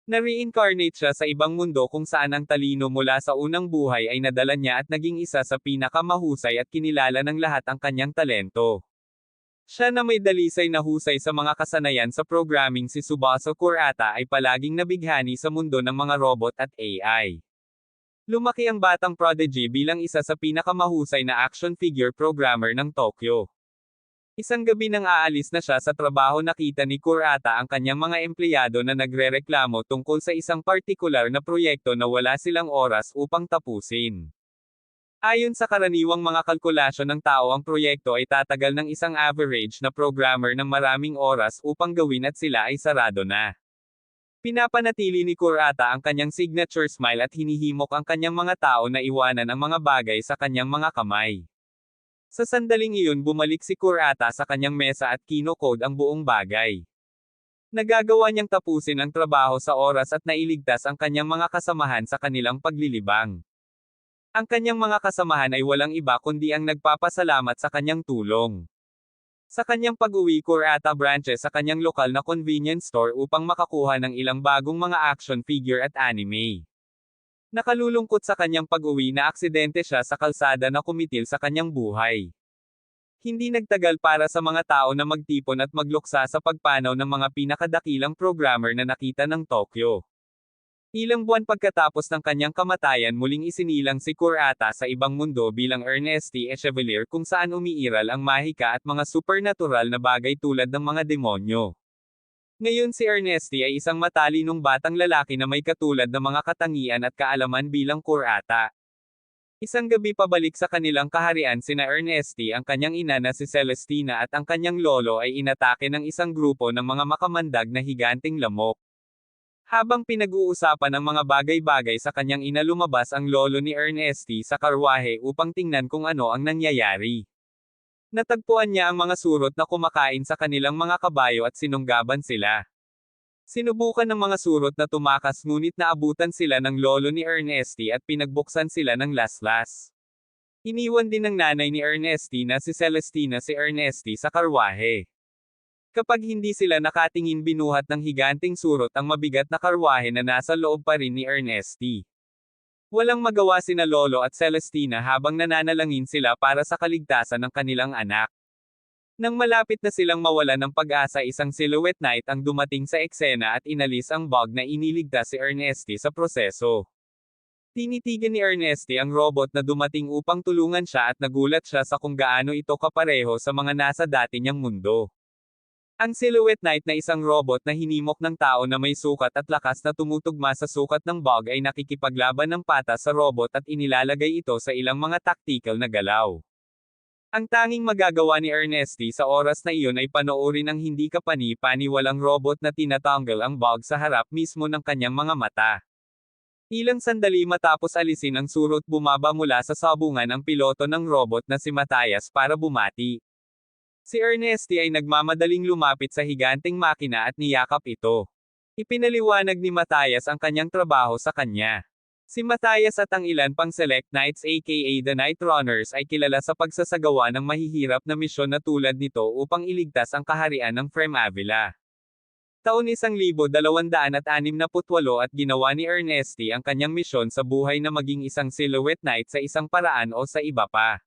Na-reincarnate siya sa ibang mundo kung saan ang talino mula sa unang buhay ay nadala niya at naging isa sa pinakamahusay at kinilala ng lahat ang kanyang talento. Siya na may dalisay na husay sa mga kasanayan sa programming si Tsubasa Kurata ay palaging nabighani sa mundo ng mga robot at AI. Lumaki ang batang prodigy bilang isa sa pinakamahusay na action figure programmer ng Tokyo. Isang gabi nang aalis na siya sa trabaho nakita ni Kurata ang kanyang mga empleyado na nagrereklamo tungkol sa isang partikular na proyekto na wala silang oras upang tapusin. Ayon sa karaniwang mga kalkulasyon ng tao ang proyekto ay tatagal ng isang average na programmer ng maraming oras upang gawin at sila ay sarado na. Pinapanatili ni Kurata ang kanyang signature smile at hinihimok ang kanyang mga tao na iwanan ang mga bagay sa kanyang mga kamay. Sa sandaling iyon bumalik si Kurata sa kanyang mesa at kinokode ang buong bagay. Nagagawa niyang tapusin ang trabaho sa oras at nailigtas ang kanyang mga kasamahan sa kanilang paglilibang. Ang kanyang mga kasamahan ay walang iba kundi ang nagpapasalamat sa kanyang tulong. Sa kanyang pag-uwi Kurata branches sa kanyang lokal na convenience store upang makakuha ng ilang bagong mga action figure at anime. Nakalulungkot sa kanyang pag-uwi na aksidente siya sa kalsada na kumitil sa kanyang buhay. Hindi nagtagal para sa mga tao na magtipon at magluksa sa pagpanaw ng mga pinakadakilang programmer na nakita ng Tokyo. Ilang buwan pagkatapos ng kanyang kamatayan muling isinilang si Kurata sa ibang mundo bilang Ernest T. Chevalier kung saan umiiral ang mahika at mga supernatural na bagay tulad ng mga demonyo. Ngayon si Ernesti ay isang matalinong batang lalaki na may katulad na mga katangian at kaalaman bilang Kurata. Isang gabi pabalik sa kanilang kaharian sina Ernesti ang kanyang ina na si Celestina at ang kanyang lolo ay inatake ng isang grupo ng mga makamandag na higanting lamok. Habang pinag-uusapan ang mga bagay-bagay sa kanyang ina lumabas ang lolo ni Ernesti sa karwahe upang tingnan kung ano ang nangyayari. Natagpuan niya ang mga surot na kumakain sa kanilang mga kabayo at sinunggaban sila. Sinubukan ng mga surot na tumakas ngunit naabutan sila ng lolo ni Ernesti at pinagbuksan sila ng laslas. Iniwan din ng nanay ni Ernesti na si Celestina si Ernesti sa karwahe. Kapag hindi sila nakatingin binuhat ng higanting surot ang mabigat na karwahe na nasa loob pa rin ni Ernesti. Walang magawa sina Lolo at Celestina habang nananalangin sila para sa kaligtasan ng kanilang anak. Nang malapit na silang mawalan ng pag-asa isang silhouette knight ang dumating sa eksena at inalis ang bug na iniligtas si Ernesti sa proseso. Tinitigan ni Ernesti ang robot na dumating upang tulungan siya at nagulat siya sa kung gaano ito kapareho sa mga nasa dati niyang mundo. Ang Silhouette Knight na isang robot na hinimok ng tao na may sukat at lakas na tumutugma sa sukat ng bug ay nakikipaglaban ng patas sa robot at inilalagay ito sa ilang mga tactical na galaw. Ang tanging magagawa ni Ernesti sa oras na iyon ay panoorin ang hindi kapani-paniwalang robot na tinatanggal ang bug sa harap mismo ng kanyang mga mata. Ilang sandali matapos alisin ang surot bumaba mula sa sabungan ang piloto ng robot na si Matthias para bumati. Si Ernesti ay nagmamadaling lumapit sa higanting makina at niyakap ito. Ipinaliwanag ni Matthias ang kanyang trabaho sa kanya. Si Matthias at ang ilan pang Select Knights aka the Night Runners ay kilala sa pagsasagawa ng mahihirap na misyon na tulad nito upang iligtas ang kaharian ng Frem Avila. Taon 1268 at ginawa ni Ernesti ang kanyang misyon sa buhay na maging isang Silhouette Knight sa isang paraan o sa iba pa.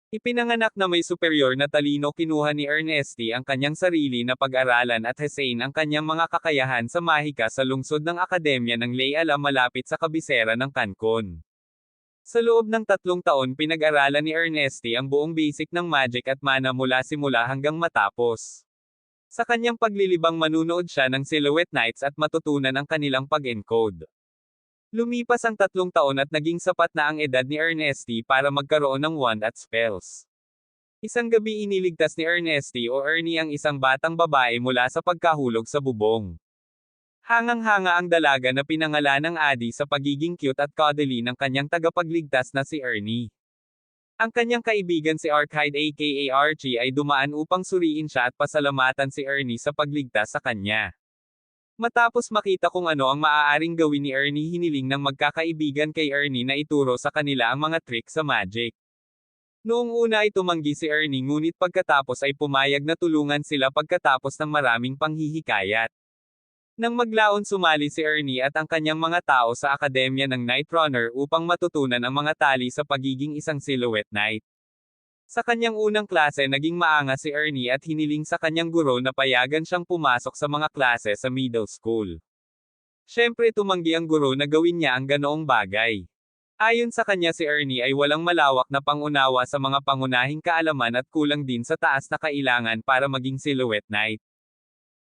Ipinanganak na may superior na talino kinuha ni Ernesti ang kanyang sarili na pag-aralan at Hussein ang kanyang mga kakayahan sa mahika sa lungsod ng Akademya ng Lay Ala malapit sa kabisera ng Cancun. Sa loob ng 3 taon pinag-aralan ni Ernesti ang buong basic ng magic at mana mula simula hanggang matapos. Sa kanyang paglilibang manunood siya ng Silhouette Knights at matutunan ang kanilang pag-encode. Lumipas ang 3 taon at naging sapat na ang edad ni Ernesti para magkaroon ng wand at spells. Isang gabi iniligtas ni Ernesti o Ernie ang isang batang babae mula sa pagkahulog sa bubong. Hangang-hanga ang dalaga na pinangalan ng Adi sa pagiging cute at cuddly ng kanyang tagapagligtas na si Ernie. Ang kanyang kaibigan si Arkhyde aka Archie ay dumaan upang suriin siya at pasalamatan si Ernie sa pagligtas sa kanya. Matapos makita kung ano ang maaaring gawin ni Ernie hiniling ng magkakaibigan kay Ernie na ituro sa kanila ang mga trick sa magic. Noong una ay tumanggi si Ernie ngunit pagkatapos ay pumayag na tulungan sila pagkatapos ng maraming panghihikayat. Nang maglaon sumali si Ernie at ang kanyang mga tao sa akademya ng Night Runner upang matutunan ang mga tali sa pagiging isang Silhouette Knight. Sa kanyang unang klase naging maangas si Ernie at hiniling sa kanyang guro na payagan siyang pumasok sa mga klase sa middle school. Siyempre tumanggi ang guro na gawin niya ang ganoong bagay. Ayon sa kanya si Ernie ay walang malawak na pangunawa sa mga pangunahing kaalaman at kulang din sa taas na kailangan para maging Silhouette Knight.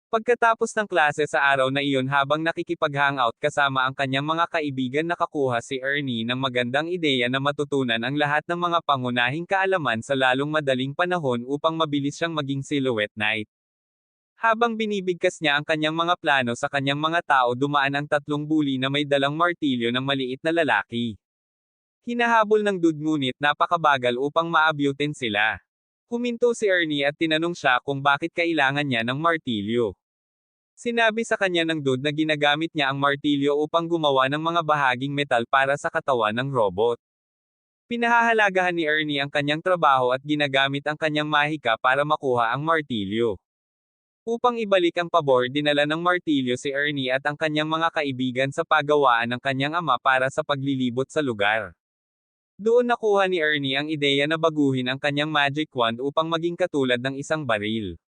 Pagkatapos ng klase sa araw na iyon habang nakikipag-hangout kasama ang kanyang mga kaibigan nakakuha si Ernie ng magandang ideya na matutunan ang lahat ng mga pangunahing kaalaman sa lalong madaling panahon upang mabilis siyang maging Silhouette Knight. Habang binibigkas niya ang kanyang mga plano sa kanyang mga tao dumaan ang tatlong bully na may dalang martilyo ng maliit na lalaki. Hinahabol ng dude ngunit napakabagal upang maabutin sila. Huminto si Ernie at tinanong siya kung bakit kailangan niya ng martilyo. Sinabi sa kanya ng dude na ginagamit niya ang martilyo upang gumawa ng mga bahaging metal para sa katawan ng robot. Pinahahalagahan ni Ernie ang kanyang trabaho at ginagamit ang kanyang mahika para makuha ang martilyo. Upang ibalik ang pabor dinala ng martilyo si Ernie at ang kanyang mga kaibigan sa paggawaan ng kanyang ama para sa paglilibot sa lugar. Doon nakuha ni Ernie ang ideya na baguhin ang kanyang magic wand upang maging katulad ng isang baril.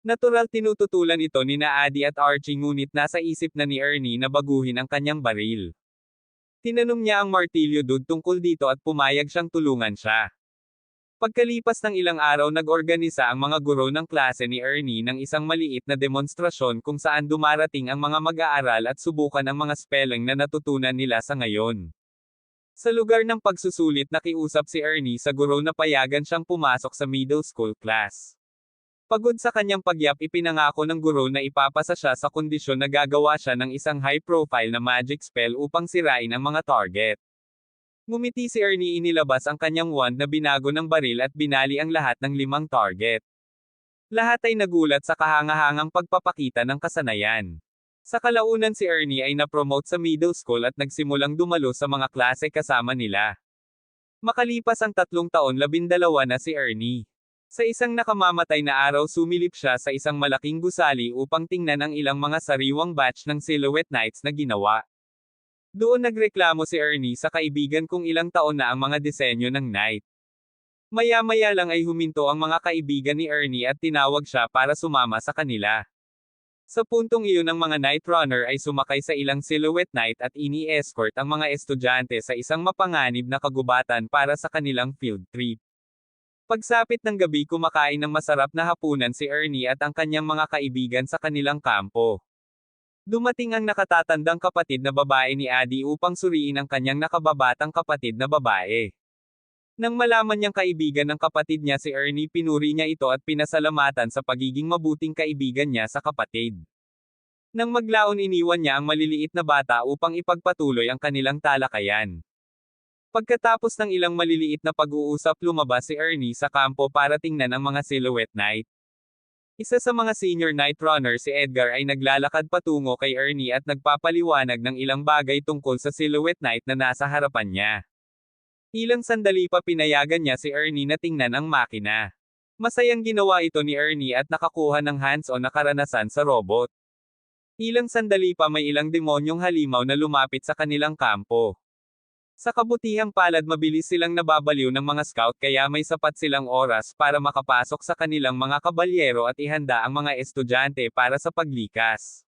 Natural tinututulan ito ni Adi at Archie ngunit nasa isip na ni Ernie na baguhin ang kanyang baril. Tinanong niya ang martilyo dude tungkol dito at pumayag siyang tulungan siya. Pagkalipas ng ilang araw nag-organisa ang mga guro ng klase ni Ernie ng isang maliit na demonstrasyon kung saan dumarating ang mga mag-aaral at subukan ang mga spelling na natutunan nila sa ngayon. Sa lugar ng pagsusulit nakiusap si Ernie sa guro na payagan siyang pumasok sa middle school class. Pagod sa kanyang pagyap ipinangako ng guro na ipapasa siya sa kondisyon na gagawa siya ng isang high-profile na magic spell upang sirain ang mga target. Ngumiti si Ernie inilabas ang kanyang wand na binago ng baril at binali ang lahat ng 5 target. Lahat ay nagulat sa kahangahangang pagpapakita ng kasanayan. Sa kalaunan si Ernie ay na-promote sa middle school at nagsimulang dumalo sa mga klase kasama nila. Makalipas ang 3 taon 12 na si Ernie. Sa isang nakamamatay na araw sumilip siya sa isang malaking gusali upang tingnan ang ilang mga sariwang batch ng Silhouette Knights na ginawa. Doon nagreklamo si Ernie sa kaibigan kung ilang taon na ang mga disenyo ng Knight. Maya-maya lang ay huminto ang mga kaibigan ni Ernie at tinawag siya para sumama sa kanila. Sa puntong iyon ang mga Night Runner ay sumakay sa ilang Silhouette Knight at ini-escort ang mga estudyante sa isang mapanganib na kagubatan para sa kanilang field trip. Pagsapit ng gabi kumakain ng masarap na hapunan si Ernie at ang kanyang mga kaibigan sa kanilang kampo. Dumating ang nakatatandang kapatid na babae ni Adi upang suriin ang kanyang nakababatang kapatid na babae. Nang malaman niyang kaibigan ng kapatid niya si Ernie pinuri niya ito at pinasalamatan sa pagiging mabuting kaibigan niya sa kapatid. Nang maglaon iniwan niya ang maliliit na bata upang ipagpatuloy ang kanilang talakayan. Pagkatapos ng ilang maliliit na pag-uusap lumabas si Ernie sa kampo para tingnan ang mga Silhouette Knight. Isa sa mga senior Night Runner si Edgar ay naglalakad patungo kay Ernie at nagpapaliwanag ng ilang bagay tungkol sa Silhouette Knight na nasa harapan niya. Ilang sandali pa pinayagan niya si Ernie na tingnan ang makina. Masayang ginawa ito ni Ernie at nakakuha ng hands-on na karanasan sa robot. Ilang sandali pa may ilang demonyong halimaw na lumapit sa kanilang kampo. Sa kabutihang palad mabilis silang nababaliw ng mga scout kaya may sapat silang oras para makapasok sa kanilang mga kabalyero at ihanda ang mga estudyante para sa paglikas.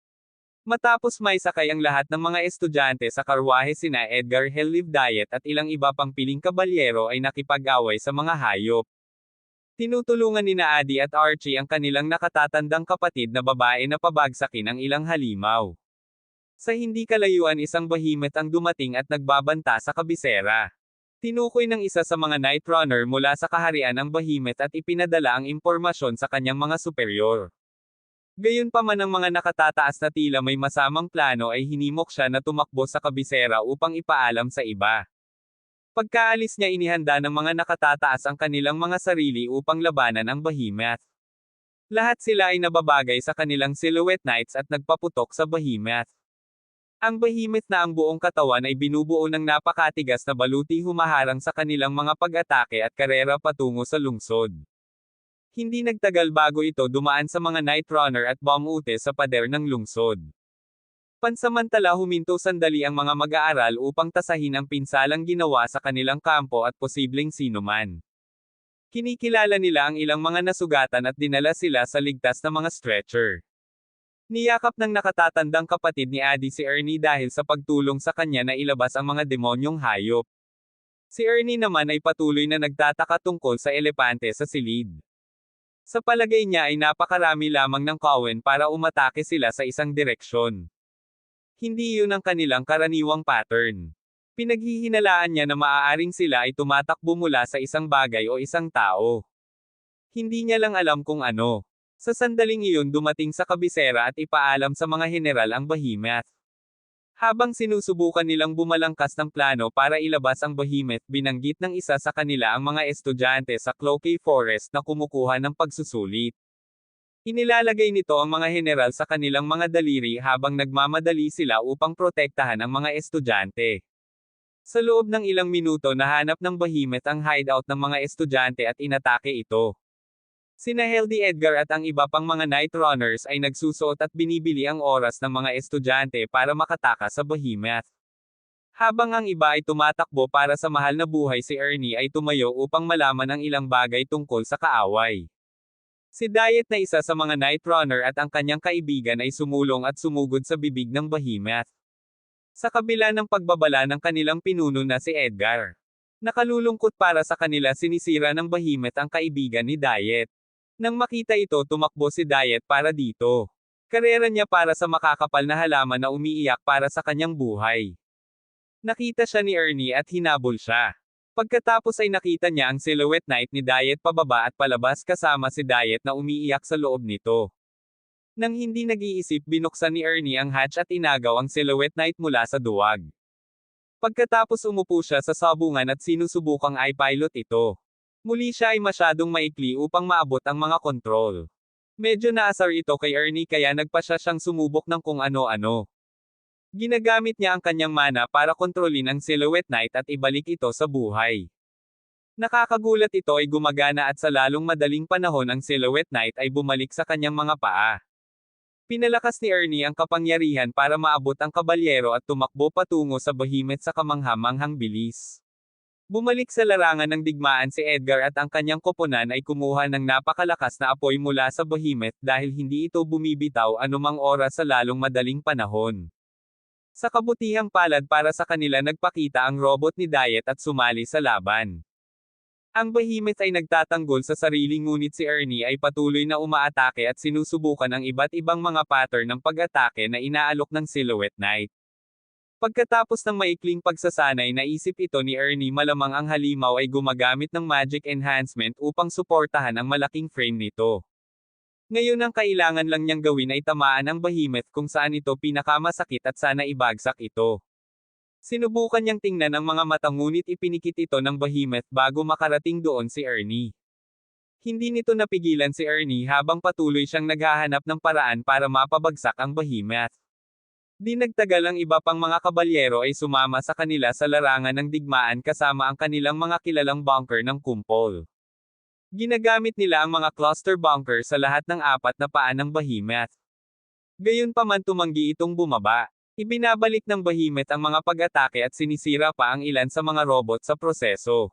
Matapos may sakay ang lahat ng mga estudyante sa karwahe sina Edgar Hellive Diet at ilang iba pang piling kabalyero ay nakipag-away sa mga hayop. Tinutulungan ni Adi at Archie ang kanilang nakatatandang kapatid na babae na pabagsakin ang ilang halimaw. Sa hindi kalayuan isang behemoth ang dumating at nagbabanta sa kabisera. Tinukoy ng isa sa mga Night Runner mula sa kaharian ang behemoth at ipinadala ang impormasyon sa kanyang mga superior. Gayunpaman ang mga nakatataas na tila may masamang plano ay hinimok siya na tumakbo sa kabisera upang ipaalam sa iba. Pagkaalis niya inihanda ng mga nakatataas ang kanilang mga sarili upang labanan ang behemoth. Lahat sila ay nababagay sa kanilang Silhouette Knights at nagpaputok sa behemoth. Ang behemoth na ang buong katawan ay binubuo ng napakatigas na baluti humaharang sa kanilang mga pag-atake at karera patungo sa lungsod. Hindi nagtagal bago ito dumaan sa mga Night Runner at bumute sa pader ng lungsod. Pansamantala huminto sandali ang mga mag-aaral upang tasahin ang pinsalang ginawa sa kanilang kampo at posibleng sinuman. Kinikilala nila ang ilang mga nasugatan at dinala sila sa ligtas na mga stretcher. Niyakap ng nakatatandang kapatid ni Addie si Ernie dahil sa pagtulong sa kanya na ilabas ang mga demonyong hayop. Si Ernie naman ay patuloy na nagtataka tungkol sa elepante sa silid. Sa palagay niya ay napakarami lamang ng kawen para umatake sila sa isang direksyon. Hindi iyon ang kanilang karaniwang pattern. Pinaghihinalaan niya na maaaring sila ay tumatakbo mula sa isang bagay o isang tao. Hindi niya lang alam kung ano. Sa sandaling iyon dumating sa kabisera at ipaalam sa mga general ang behemoth. Habang sinusubukan nilang bumalangkas ng plano para ilabas ang behemoth, binanggit ng isa sa kanila ang mga estudyante sa Cloquet Forest na kumukuha ng pagsusulit. Inilalagay nito ang mga general sa kanilang mga daliri habang nagmamadali sila upang protektahan ang mga estudyante. Sa loob ng ilang minuto nahanap ng behemoth ang hideout ng mga estudyante at inatake ito. Sina Healthy Edgar at ang iba pang mga Night Runners ay nagsusuot at binibili ang oras ng mga estudyante para makataka sa behemoth. Habang ang iba ay tumatakbo para sa mahal na buhay, si Ernie ay tumayo upang malaman ang ilang bagay tungkol sa kaaway. Si Diet na isa sa mga Night Runner at ang kanyang kaibigan ay sumulong at sumugod sa bibig ng behemoth. Sa kabila ng pagbabala ng kanilang pinuno na si Edgar. Nakalulungkot para sa kanila, sinisira ng behemoth ang kaibigan ni Diet. Nang makita ito, tumakbo si Diet para dito. Karera niya para sa makakapal na halaman na umiiyak para sa kanyang buhay. Nakita siya ni Ernie at hinabol siya. Pagkatapos ay nakita niya ang silhouette knight ni Diet pababa at palabas kasama si Diet na umiiyak sa loob nito. Nang hindi nag-iisip, binuksan ni Ernie ang hatch at inagaw ang silhouette knight mula sa duwag. Pagkatapos umupo siya sa sabungan at sinusubukang i-pilot ito. Muli siya ay masyadong maikli upang maabot ang mga kontrol. Medyo naasar ito kay Ernie kaya nagpa siyang sumubok ng kung ano-ano. Ginagamit niya ang kanyang mana para kontrolin ang silhouette knight at ibalik ito sa buhay. Nakakagulat, ito ay gumagana at sa lalong madaling panahon ang silhouette knight ay bumalik sa kanyang mga paa. Pinalakas ni Ernie ang kapangyarihan para maabot ang kabalyero at tumakbo patungo sa behemoth sa kamangha-manghang bilis. Bumalik sa larangan ng digmaan si Edgar at ang kanyang koponan ay kumuha ng napakalakas na apoy mula sa behemoth dahil hindi ito bumibitaw anumang oras sa lalong madaling panahon. Sa kabutihang palad para sa kanila, nagpakita ang robot ni Diet at sumali sa laban. Ang behemoth ay nagtatanggol sa sarili, ngunit si Ernie ay patuloy na umaatake at sinusubukan ang iba't ibang mga pattern ng pag-atake na inaalok ng silhouette knight. Pagkatapos ng maikling pagsasanay, naisip ito ni Ernie malamang ang halimaw ay gumagamit ng magic enhancement upang suportahan ang malaking frame nito. Ngayon ang kailangan lang niyang gawin ay tamaan ang behemoth kung saan ito pinakamasakit at sana ibagsak ito. Sinubukan niyang tingnan ang mga mata, ngunit ipinikit ito ng behemoth bago makarating doon si Ernie. Hindi nito napigilan si Ernie habang patuloy siyang naghahanap ng paraan para mapabagsak ang behemoth. Di nagtagal, ang iba pang mga kabalyero ay sumama sa kanila sa larangan ng digmaan kasama ang kanilang mga kilalang bunker ng kumpol. Ginagamit nila ang mga cluster bunker sa lahat ng apat na paa ng behemoth. Gayunpaman, tumanggi itong bumaba. Ibinabalik ng behemoth ang mga pag-atake at sinisira pa ang ilan sa mga robot sa proseso.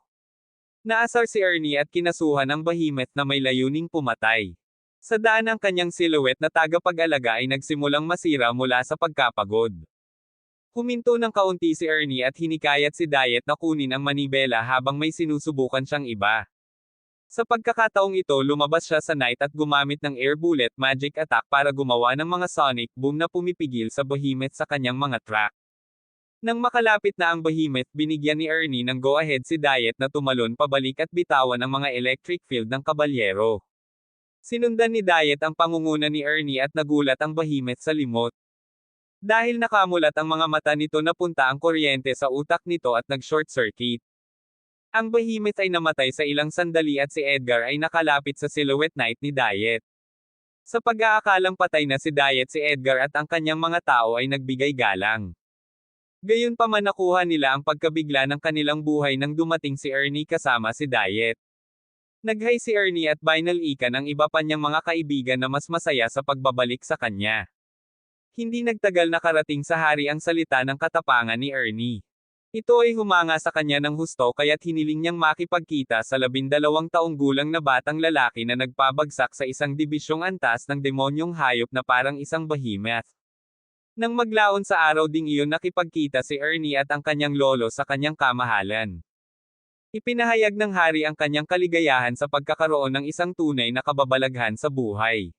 Naasar si Ernie at kinasuhan ang behemoth na may layuning pumatay. Sa daan ng kanyang silhouette na tagapag-alaga ay nagsimulang masira mula sa pagkapagod. Huminto ng kaunti si Ernie at hinikayat si Diet na kunin ang manibela habang may sinusubukan siyang iba. Sa pagkakataong ito, lumabas siya sa night at gumamit ng air bullet magic attack para gumawa ng mga sonic boom na pumipigil sa behemoth sa kanyang mga track. Nang makalapit na ang behemoth, binigyan ni Ernie ng go-ahead si Diet na tumalon pabalik at bitawan ang mga electric field ng kabalyero. Sinundan ni Diet ang pangunguna ni Ernie at nagulat ang behemoth sa limot. Dahil nakamulat ang mga mata nito, napunta ang kuryente sa utak nito at nag-short circuit. Ang behemoth ay namatay sa ilang sandali at si Edgar ay nakalapit sa silhouette knight ni Diet. Sa pag-aakalang patay na si Diet, si Edgar at ang kanyang mga tao ay nagbigay galang. Gayunpaman, nakuha nila ang pagkabigla ng kanilang buhay nang dumating si Ernie kasama si Diet. Nag-hi si Ernie at binalikan ang iba pa niyang mga kaibigan na mas masaya sa pagbabalik sa kanya. Hindi nagtagal nakarating sa hari ang salita ng katapangan ni Ernie. Ito ay humanga sa kanya ng husto kaya't hiniling niyang makipagkita sa 12 taong gulang na batang lalaki na nagpabagsak sa isang dibisyong antas ng demonyong hayop na parang isang behemoth. Nang maglaon sa araw ding iyon nakipagkita si Ernie at ang kanyang lolo sa kanyang kamahalan. Ipinahayag ng hari ang kanyang kaligayahan sa pagkakaroon ng isang tunay na kababalaghan sa buhay.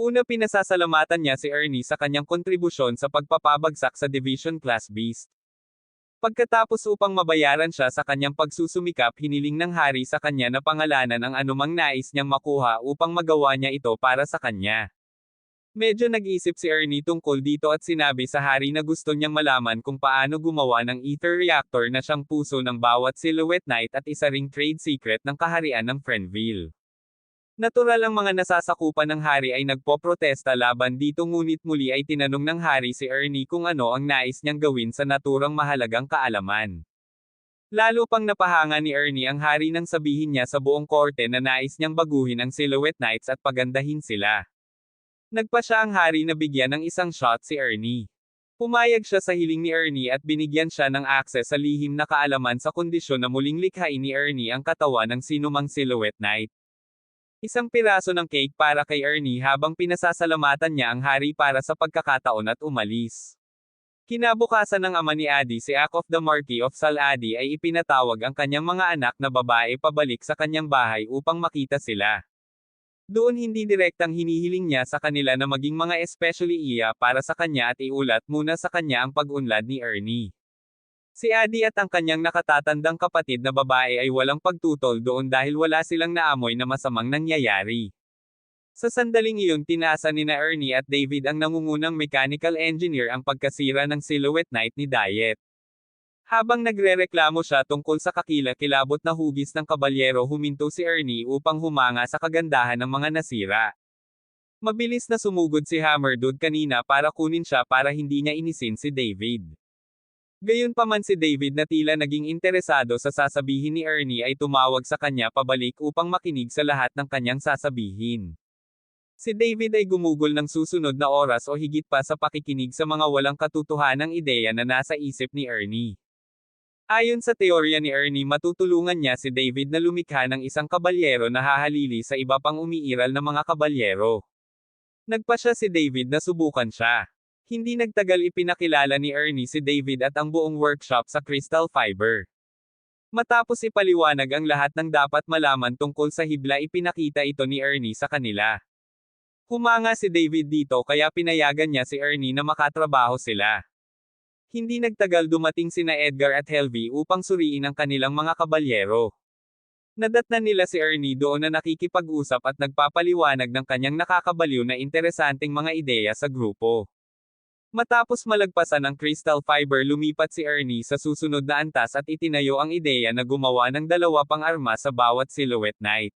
Una pinasasalamatan niya si Ernie sa kanyang kontribusyon sa pagpapabagsak sa Division Class Beast. Pagkatapos upang mabayaran siya sa kanyang pagsusumikap hiniling ng hari sa kanya na pangalanan ang anumang nais niyang makuha upang magawa niya ito para sa kanya. Medyo nag-isip si Ernie tungkol dito at sinabi sa hari na gusto niyang malaman kung paano gumawa ng ether reactor na siyang puso ng bawat Silhouette Knight at isa ring trade secret ng kaharian ng Friendville. Natural ang mga nasasakupan ng hari ay nagpoprotesta laban dito ngunit muli ay tinanong ng hari si Ernie kung ano ang nais niyang gawin sa naturang mahalagang kaalaman. Lalo pang napahanga ni Ernie ang hari nang sabihin niya sa buong korte na nais niyang baguhin ang Silhouette Knights at pagandahin sila. Nagpa siya ang hari na bigyan ng isang shot si Ernie. Pumayag siya sa hiling ni Ernie at binigyan siya ng akses sa lihim na kaalaman sa kondisyon na muling likhain ni Ernie ang katawan ng sinumang Silhouette Knight. Isang piraso ng cake para kay Ernie habang pinasasalamatan niya ang hari para sa pagkakataon at umalis. Kinabukasan ng ama ni Adi si Ak of the Marquis of Sal-Adi ay ipinatawag ang kanyang mga anak na babae pabalik sa kanyang bahay upang makita sila. Doon hindi direktang hinihiling niya sa kanila na maging mga especially iya para sa kanya at iulat muna sa kanya ang pag-unlad ni Ernie. Si Adi at ang kanyang nakatatandang kapatid na babae ay walang pagtutol doon dahil wala silang naamoy na masamang nangyayari. Sa sandaling iyon tinasa nina Ernie at David ang nangungunang mechanical engineer ang pagkasira ng Silhouette Knight ni Diet. Habang nagrereklamo siya tungkol sa kakilakilabot na hugis ng kabalyero huminto si Ernie upang humanga sa kagandahan ng mga nasira. Mabilis na sumugod si Hammerdude kanina para kunin siya para hindi niya inisin si David. Gayunpaman si David na tila naging interesado sa sasabihin ni Ernie ay tumawag sa kanya pabalik upang makinig sa lahat ng kanyang sasabihin. Si David ay gumugol ng susunod na oras o higit pa sa pakikinig sa mga walang katotohanang ideya na nasa isip ni Ernie. Ayon sa teorya ni Ernie matutulungan niya si David na lumikha ng isang kabalyero na hahalili sa iba pang umiiral na mga kabalyero. Nagpa siya si David na subukan siya. Hindi nagtagal ipinakilala ni Ernie si David at ang buong workshop sa Crystal Fiber. Matapos ipaliwanag ang lahat ng dapat malaman tungkol sa hibla ipinakita ito ni Ernie sa kanila. Humanga si David dito kaya pinayagan niya si Ernie na makatrabaho sila. Hindi nagtagal dumating sina Edgar at Helvy upang suriin ang kanilang mga kabalyero. Nadatnan nila si Ernie doon na nakikipag-usap at nagpapaliwanag ng kanyang nakakabaliw na interesanteng mga ideya sa grupo. Matapos malagpasan ang Crystal Fiber lumipat si Ernie sa susunod na antas at itinayo ang ideya na gumawa ng 2 pang arma sa bawat Silhouette Knight.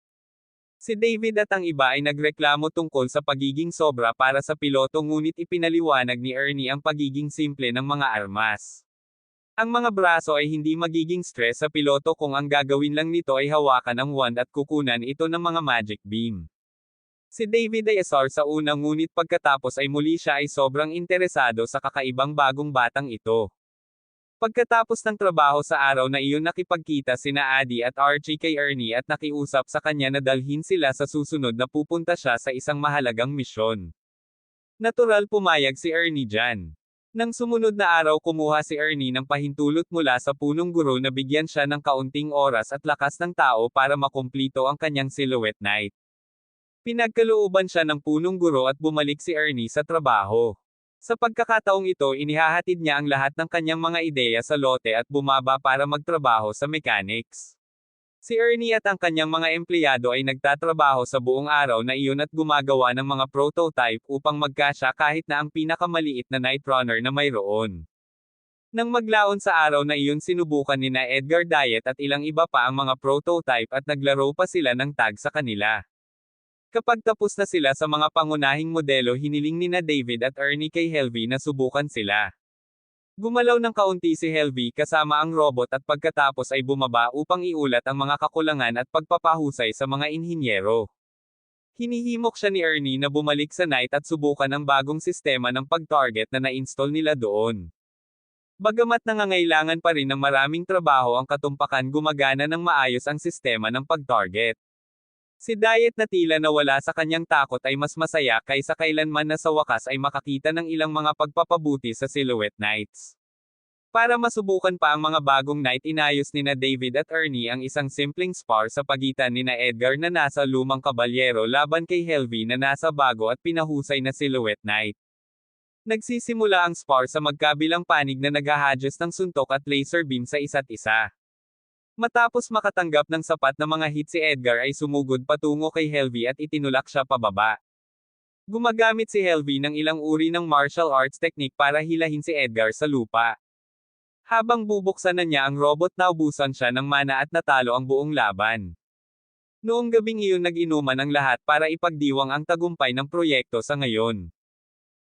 Si David at ang iba ay nagreklamo tungkol sa pagiging sobra para sa piloto ngunit ipinaliwanag ni Ernie ang pagiging simple ng mga armas. Ang mga braso ay hindi magiging stress sa piloto kung ang gagawin lang nito ay hawakan ang wand at kukunan ito ng mga magic beam. Si David ay asar sa una ngunit pagkatapos ay muli siya ay sobrang interesado sa kakaibang bagong batang ito. Pagkatapos ng trabaho sa araw na iyon nakipagkita sina Adi at Archie kay Ernie at nakiusap sa kanya na dalhin sila sa susunod na pupunta siya sa isang mahalagang misyon. Natural pumayag si Ernie dyan. Nang sumunod na araw kumuha si Ernie ng pahintulot mula sa punong guro na bigyan siya ng kaunting oras at lakas ng tao para makumplito ang kanyang Silhouette Knight. Pinagkalooban siya ng punong guro at bumalik si Ernie sa trabaho. Sa pagkakataong ito inihahatid niya ang lahat ng kanyang mga ideya sa lote at bumaba para magtrabaho sa mechanics. Si Ernie at ang kanyang mga empleyado ay nagtatrabaho sa buong araw na iyon at gumagawa ng mga prototype upang magkasya kahit na ang pinakamaliit na Night Runner na mayroon. Nang maglaon sa araw na iyon sinubukan nina Edgar Diet at ilang iba pa ang mga prototype at naglaro pa sila ng tag sa kanila. Kapag tapos na sila sa mga pangunahing modelo hiniling nina David at Ernie kay Helvy na subukan sila. Gumalaw ng kaunti si Helvy kasama ang robot at pagkatapos ay bumaba upang iulat ang mga kakulangan at pagpapahusay sa mga inhinyero. Hinihimok siya ni Ernie na bumalik sa Knight at subukan ang bagong sistema ng pag-target na na-install nila doon. Bagamat nangangailangan pa rin ng maraming trabaho ang katumpakan, gumagana ng maayos ang sistema ng pag-target. Si Diet na tila nawala sa kanyang takot ay mas masaya kaysa kailanman na sa wakas ay makakita ng ilang mga pagpapabuti sa Silhouette Knights. Para masubukan pa ang mga bagong Knight, inayos nina David at Ernie ang isang simpleng spar sa pagitan nina Edgar na nasa lumang kabalyero laban kay Helvy na nasa bago at pinahusay na Silhouette Knight. Nagsisimula ang spar sa magkabilang panig na naghahadjust ng suntok at laser beam sa isa't isa. Matapos makatanggap ng sapat na mga hit, si Edgar ay sumugod patungo kay Helvy at itinulak siya pababa. Gumagamit si Helvy ng ilang uri ng martial arts technique para hilahin si Edgar sa lupa. Habang bubuksan na niya ang robot, naubusan siya ng mana at natalo ang buong laban. Noong gabing iyon, nag-inuman ang lahat para ipagdiwang ang tagumpay ng proyekto sa ngayon.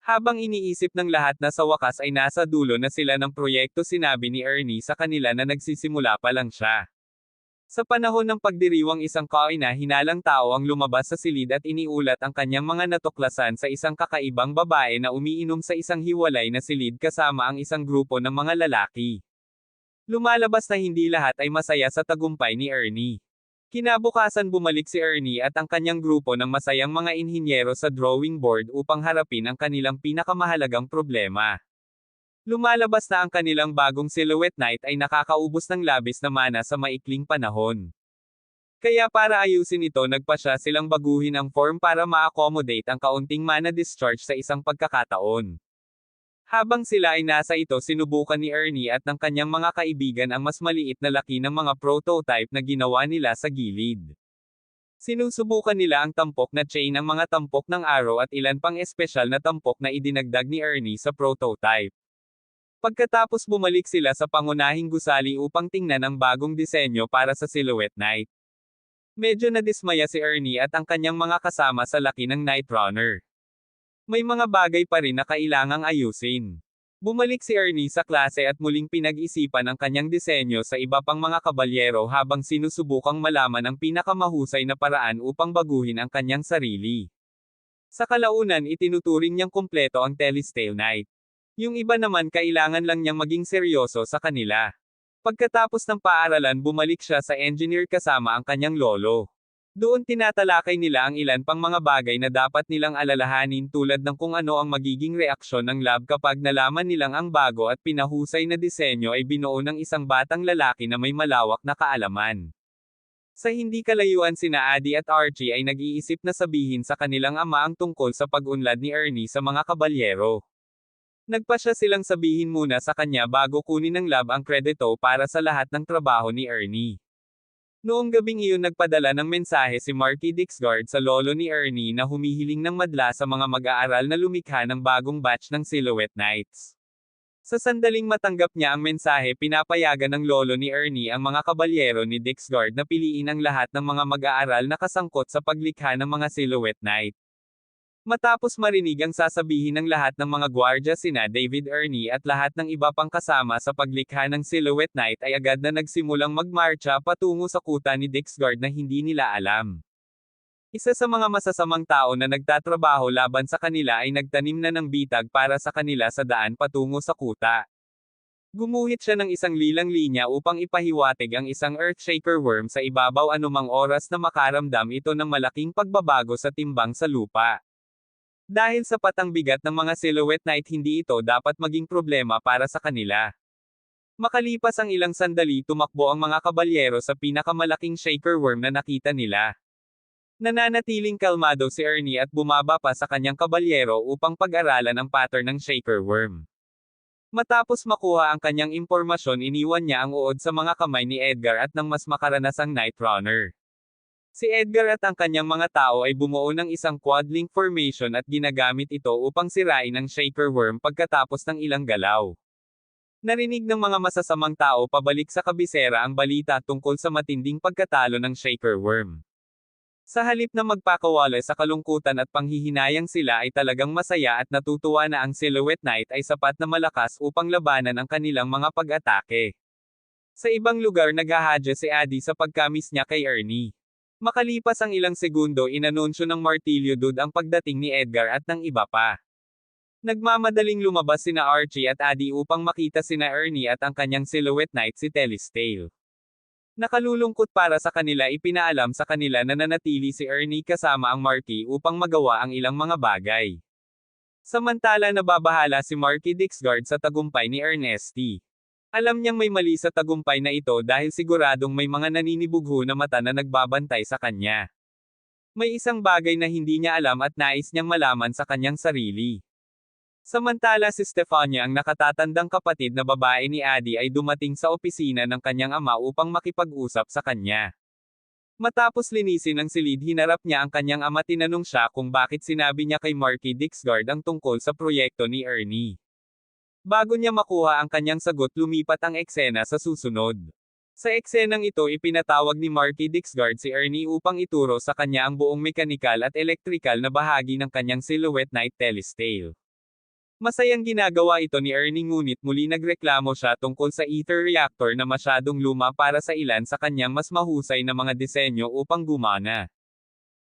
Habang iniisip ng lahat na sa wakas ay nasa dulo na sila ng proyekto, sinabi ni Ernie sa kanila na nagsisimula pa lang siya. Sa panahon ng pagdiriwang, isang kahinahinalang tao ang lumabas sa silid at iniulat ang kanyang mga natuklasan sa isang kakaibang babae na umiinom sa isang hiwalay na silid kasama ang isang grupo ng mga lalaki. Lumalabas na hindi lahat ay masaya sa tagumpay ni Ernie. Kinabukasan, bumalik si Ernie at ang kanyang grupo ng masayang mga inhinyero sa drawing board upang harapin ang kanilang pinakamahalagang problema. Lumalabas na ang kanilang bagong Silhouette Knight ay nakakaubos ng labis na mana sa maikling panahon. Kaya para ayusin ito, nagpasya silang baguhin ang form para ma-accommodate ang kaunting mana discharge sa isang pagkakataon. Habang sila ay nasa ito, sinubukan ni Ernie at ng kanyang mga kaibigan ang mas maliit na laki ng mga prototype na ginawa nila sa gilid. Sinusubukan nila ang tampok na chain, ang mga tampok ng arrow at ilan pang espesyal na tampok na idinagdag ni Ernie sa prototype. Pagkatapos, bumalik sila sa pangunahing gusali upang tingnan ang bagong disenyo para sa Silhouette Knight. Medyo nadismaya si Ernie at ang kanyang mga kasama sa laki ng Night Runner. May mga bagay pa rin na kailangang ayusin. Bumalik si Ernie sa klase at muling pinag-isipan ang kanyang disenyo sa iba pang mga kabalyero habang sinusubukang malaman ang pinakamahusay na paraan upang baguhin ang kanyang sarili. Sa kalaunan, itinuturing niyang kumpleto ang Telestale Knight. Yung iba naman, kailangan lang niyang maging seryoso sa kanila. Pagkatapos ng paaralan, bumalik siya sa engineer kasama ang kanyang lolo. Doon tinatalakay nila ang ilan pang mga bagay na dapat nilang alalahanin, tulad ng kung ano ang magiging reaksyon ng lab kapag nalaman nilang ang bago at pinahusay na disenyo ay binuo ng isang batang lalaki na may malawak na kaalaman. Sa hindi kalayuan, sina Addie at Archie ay nag-iisip na sabihin sa kanilang ama ang tungkol sa pag-unlad ni Ernie sa mga kabalyero. Nagpasya silang sabihin muna sa kanya bago kunin ng lab ang kredito para sa lahat ng trabaho ni Ernie. Noong gabing iyon, nagpadala ng mensahe si Marky Dixgard sa lolo ni Ernie na humihiling ng madla sa mga mag-aaral na lumikha ng bagong batch ng Silhouette Knights. Sa sandaling matanggap niya ang mensahe, pinapayagan ng lolo ni Ernie ang mga kabalyero ni Dixgard na piliin ang lahat ng mga mag-aaral na kasangkot sa paglikha ng mga Silhouette Knight. Matapos marinig ang sasabihin ng lahat ng mga gwardya, sina David, Ernie at lahat ng iba pang kasama sa paglikha ng Silhouette Knight ay agad na nagsimulang magmarcha patungo sa kuta ni Dixgard na hindi nila alam. Isa sa mga masasamang tao na nagtatrabaho laban sa kanila ay nagtanim na ng bitag para sa kanila sa daan patungo sa kuta. Gumuhit siya ng isang lilang linya upang ipahiwatig ang isang Earthshaker worm sa ibabaw anumang oras na makaramdam ito ng malaking pagbabago sa timbang sa lupa. Dahil sa patang bigat ng mga Silhouette Knight, hindi ito dapat maging problema para sa kanila. Makalipas ang ilang sandali, tumakbo ang mga kabalyero sa pinakamalaking shaker worm na nakita nila. Nananatiling kalmado si Ernie at bumaba pa sa kanyang kabalyero upang pag-aralan ang pattern ng shaker worm. Matapos makuha ang kanyang impormasyon, iniwan niya ang uod sa mga kamay ni Edgar at ng mas makaranasang Night Runner. Si Edgar at ang kanyang mga tao ay bumuo ng isang quad-link formation at ginagamit ito upang sirain ang shaker worm pagkatapos ng ilang galaw. Narinig ng mga masasamang tao pabalik sa kabisera ang balita tungkol sa matinding pagkatalo ng shaker worm. Sa halip na magpakawala sa kalungkutan at panghihinayang, sila ay talagang masaya at natutuwa na ang Silhouette Knight ay sapat na malakas upang labanan ang kanilang mga pag-atake. Sa ibang lugar, naghahadya si Addie sa pagkamis niya kay Ernie. Makalipas ang ilang segundo inanunsyo ng Martilyo Dude ang pagdating ni Edgar at ng iba pa. Nagmamadaling lumabas sina Archie at Addie upang makita sina Ernie at ang kanyang silhouette knight si Telestale. Nakalulungkot para sa kanila ipinaalam sa kanila na nanatili si Ernie kasama ang Marky upang magawa ang ilang mga bagay. Samantala nababahala si Marky Dixguard sa tagumpay ni Ernesty. Alam niyang may mali sa tagumpay na ito dahil siguradong may mga naninibugho na mata na nagbabantay sa kanya. May isang bagay na hindi niya alam at nais niyang malaman sa kanyang sarili. Samantala si Stefania ang nakatatandang kapatid na babae ni Addie ay dumating sa opisina ng kanyang ama upang makipag-usap sa kanya. Matapos linisin ang silid hinarap niya ang kanyang ama tinanong siya kung bakit sinabi niya kay Marky Dixguard ang tungkol sa proyekto ni Ernie. Bago niya makuha ang kanyang sagot lumipat ang eksena sa susunod. Sa eksenang ito ipinatawag ni Marky Dixguard si Ernie upang ituro sa kanya ang buong mekanikal at elektrikal na bahagi ng kanyang silhouette knight Telestale. Masayang ginagawa ito ni Ernie ngunit muli nagreklamo siya tungkol sa ether reactor na masyadong luma para sa ilan sa kanyang mas mahusay na mga disenyo upang gumana.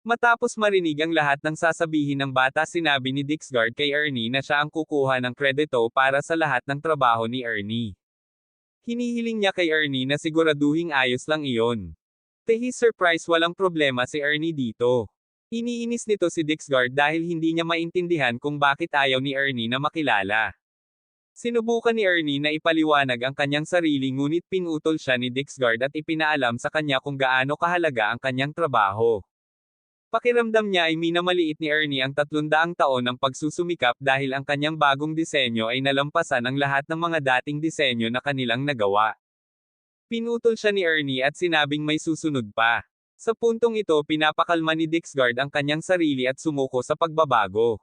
Matapos marinig ang lahat ng sasabihin ng bata sinabi ni Dixguard kay Ernie na siya ang kukuha ng kredito para sa lahat ng trabaho ni Ernie. Hinihiling niya kay Ernie na siguraduhing ayos lang iyon. To his surprise walang problema si Ernie dito. Iniinis nito si Dixguard dahil hindi niya maintindihan kung bakit ayaw ni Ernie na makilala. Sinubukan ni Ernie na ipaliwanag ang kanyang sarili ngunit pinutol siya ni Dixguard at ipinaalam sa kanya kung gaano kahalaga ang kanyang trabaho. Pakiramdam niya ay minamaliit ni Ernie ang 300 taon ng pagsusumikap dahil ang kanyang bagong disenyo ay nalampasan ang lahat ng mga dating disenyo na kanilang nagawa. Pinutol siya ni Ernie at sinabing may susunod pa. Sa puntong ito pinapakalma ni Dixguard ang kanyang sarili at sumuko sa pagbabago.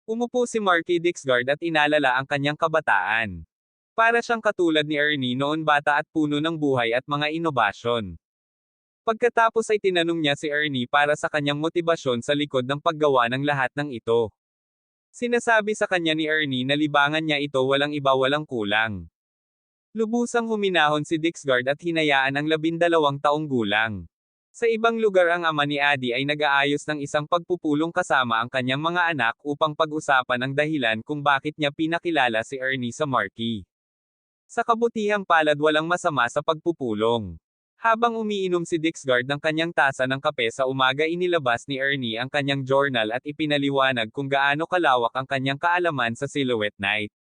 Umupo si Marky Dixguard at inalala ang kanyang kabataan. Para siyang katulad ni Ernie noon bata at puno ng buhay at mga inobasyon. Pagkatapos ay tinanong niya si Ernie para sa kanyang motibasyon sa likod ng paggawa ng lahat ng ito. Sinasabi sa kanya ni Ernie na libangan niya ito walang iba walang kulang. Lubusang huminahon si Dixguard at hinayaan ang 12 taong gulang. Sa ibang lugar ang ama ni Addie ay nag-aayos ng isang pagpupulong kasama ang kanyang mga anak upang pag-usapan ang dahilan kung bakit niya pinakilala si Ernie sa Marky. Sa kabutihang palad walang masama sa pagpupulong. Habang umiinom si Dixguard ng kanyang tasa ng kape sa umaga inilabas ni Ernie ang kanyang journal at ipinaliwanag kung gaano kalawak ang kanyang kaalaman sa silhouette knight.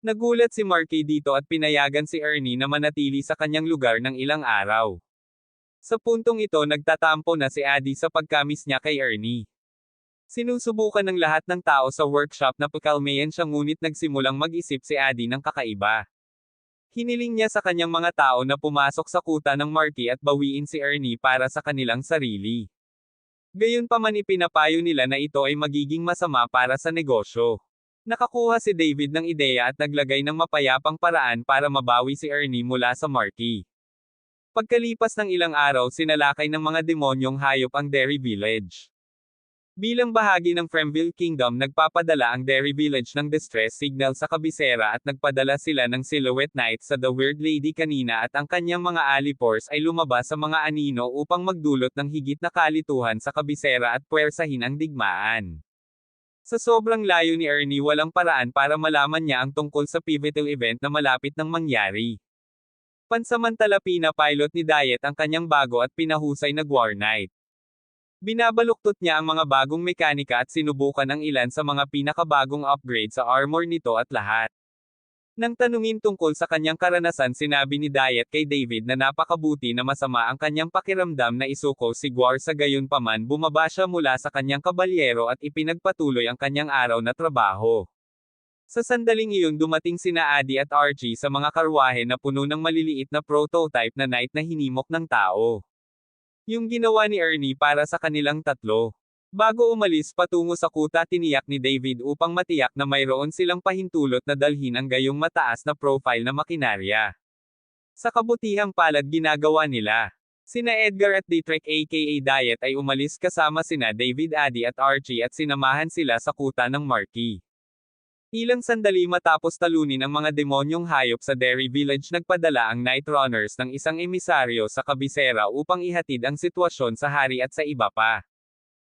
Nagulat si Marky dito at pinayagan si Ernie na manatili sa kanyang lugar ng ilang araw. Sa puntong ito nagtatampo na si Addie sa pagkamis niya kay Ernie. Sinusubukan ng lahat ng tao sa workshop na pakalmayan siya ngunit nagsimulang mag-isip si Addie ng kakaiba. Hiniling niya sa kanyang mga tao na pumasok sa kuta ng Marky at bawiin si Ernie para sa kanilang sarili. Gayunpaman ipinapayo nila na ito ay magiging masama para sa negosyo. Nakakuha si David ng ideya at naglagay ng mapayapang paraan para mabawi si Ernie mula sa Marky. Pagkalipas ng ilang araw sinalakay ng mga demonyong hayop ang Derry Village. Bilang bahagi ng Fremville Kingdom nagpapadala ang Derry Village ng distress signal sa kabisera at nagpadala sila ng silhouette knight sa The Weird Lady kanina at ang kanyang mga alipors ay lumabas sa mga anino upang magdulot ng higit na kalituhan sa kabisera at puwersahin ang digmaan. Sa sobrang layo ni Ernie walang paraan para malaman niya ang tungkol sa pivotal event na malapit nang mangyari. Pansamantala pinapilot ni Diet ang kanyang bago at pinahusay na War Knight. Binabaluktot niya ang mga bagong mekanika at sinubukan ang ilan sa mga pinakabagong upgrade sa armor nito at lahat. Nang tanungin tungkol sa kanyang karanasan sinabi ni Diet kay David na napakabuti na masama ang kanyang pakiramdam na isuko si Gwar sa gayunpaman bumaba siya mula sa kanyang kabalyero at ipinagpatuloy ang kanyang araw na trabaho. Sa sandaling iyon dumating sina Addie at Archie sa mga karwahe na puno ng maliliit na prototype na knight na hinimok ng tao. Yung ginawa ni Ernie para sa kanilang tatlo. Bago umalis patungo sa kuta tiniyak ni David upang matiyak na mayroon silang pahintulot na dalhin ang gayong mataas na profile na makinarya. Sa kabutihang palad ginagawa nila. Sina Edgar at Dietrich aka Diet ay umalis kasama sina David Addie at Archie at sinamahan sila sa kuta ng Marky. Ilang sandali matapos talunin ang mga demonyong hayop sa Derry Village, nagpadala ang Night Runners ng isang emisaryo sa kabisera upang ihatid ang sitwasyon sa hari at sa iba pa.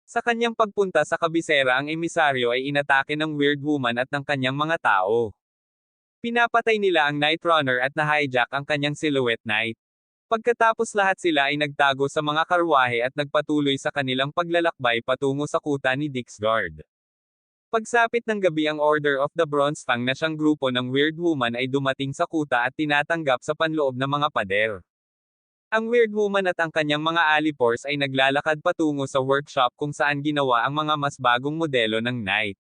Sa kanyang pagpunta sa kabisera, ang emisaryo ay inatake ng Weird Woman at ng kanyang mga tao. Pinapatay nila ang Night Runner at na-hijack ang kanyang Silhouette Knight. Pagkatapos, lahat sila ay nagtago sa mga karwahe at nagpatuloy sa kanilang paglalakbay patungo sa kuta ni Dixguard. Pagsapit ng gabi, ang Order of the Bronze Fang na siyang grupo ng Weird Woman ay dumating sa kuta at tinatanggap sa panloob ng mga pader. Ang Weird Woman at ang kanyang mga alipors ay naglalakad patungo sa workshop kung saan ginawa ang mga mas bagong modelo ng Knight.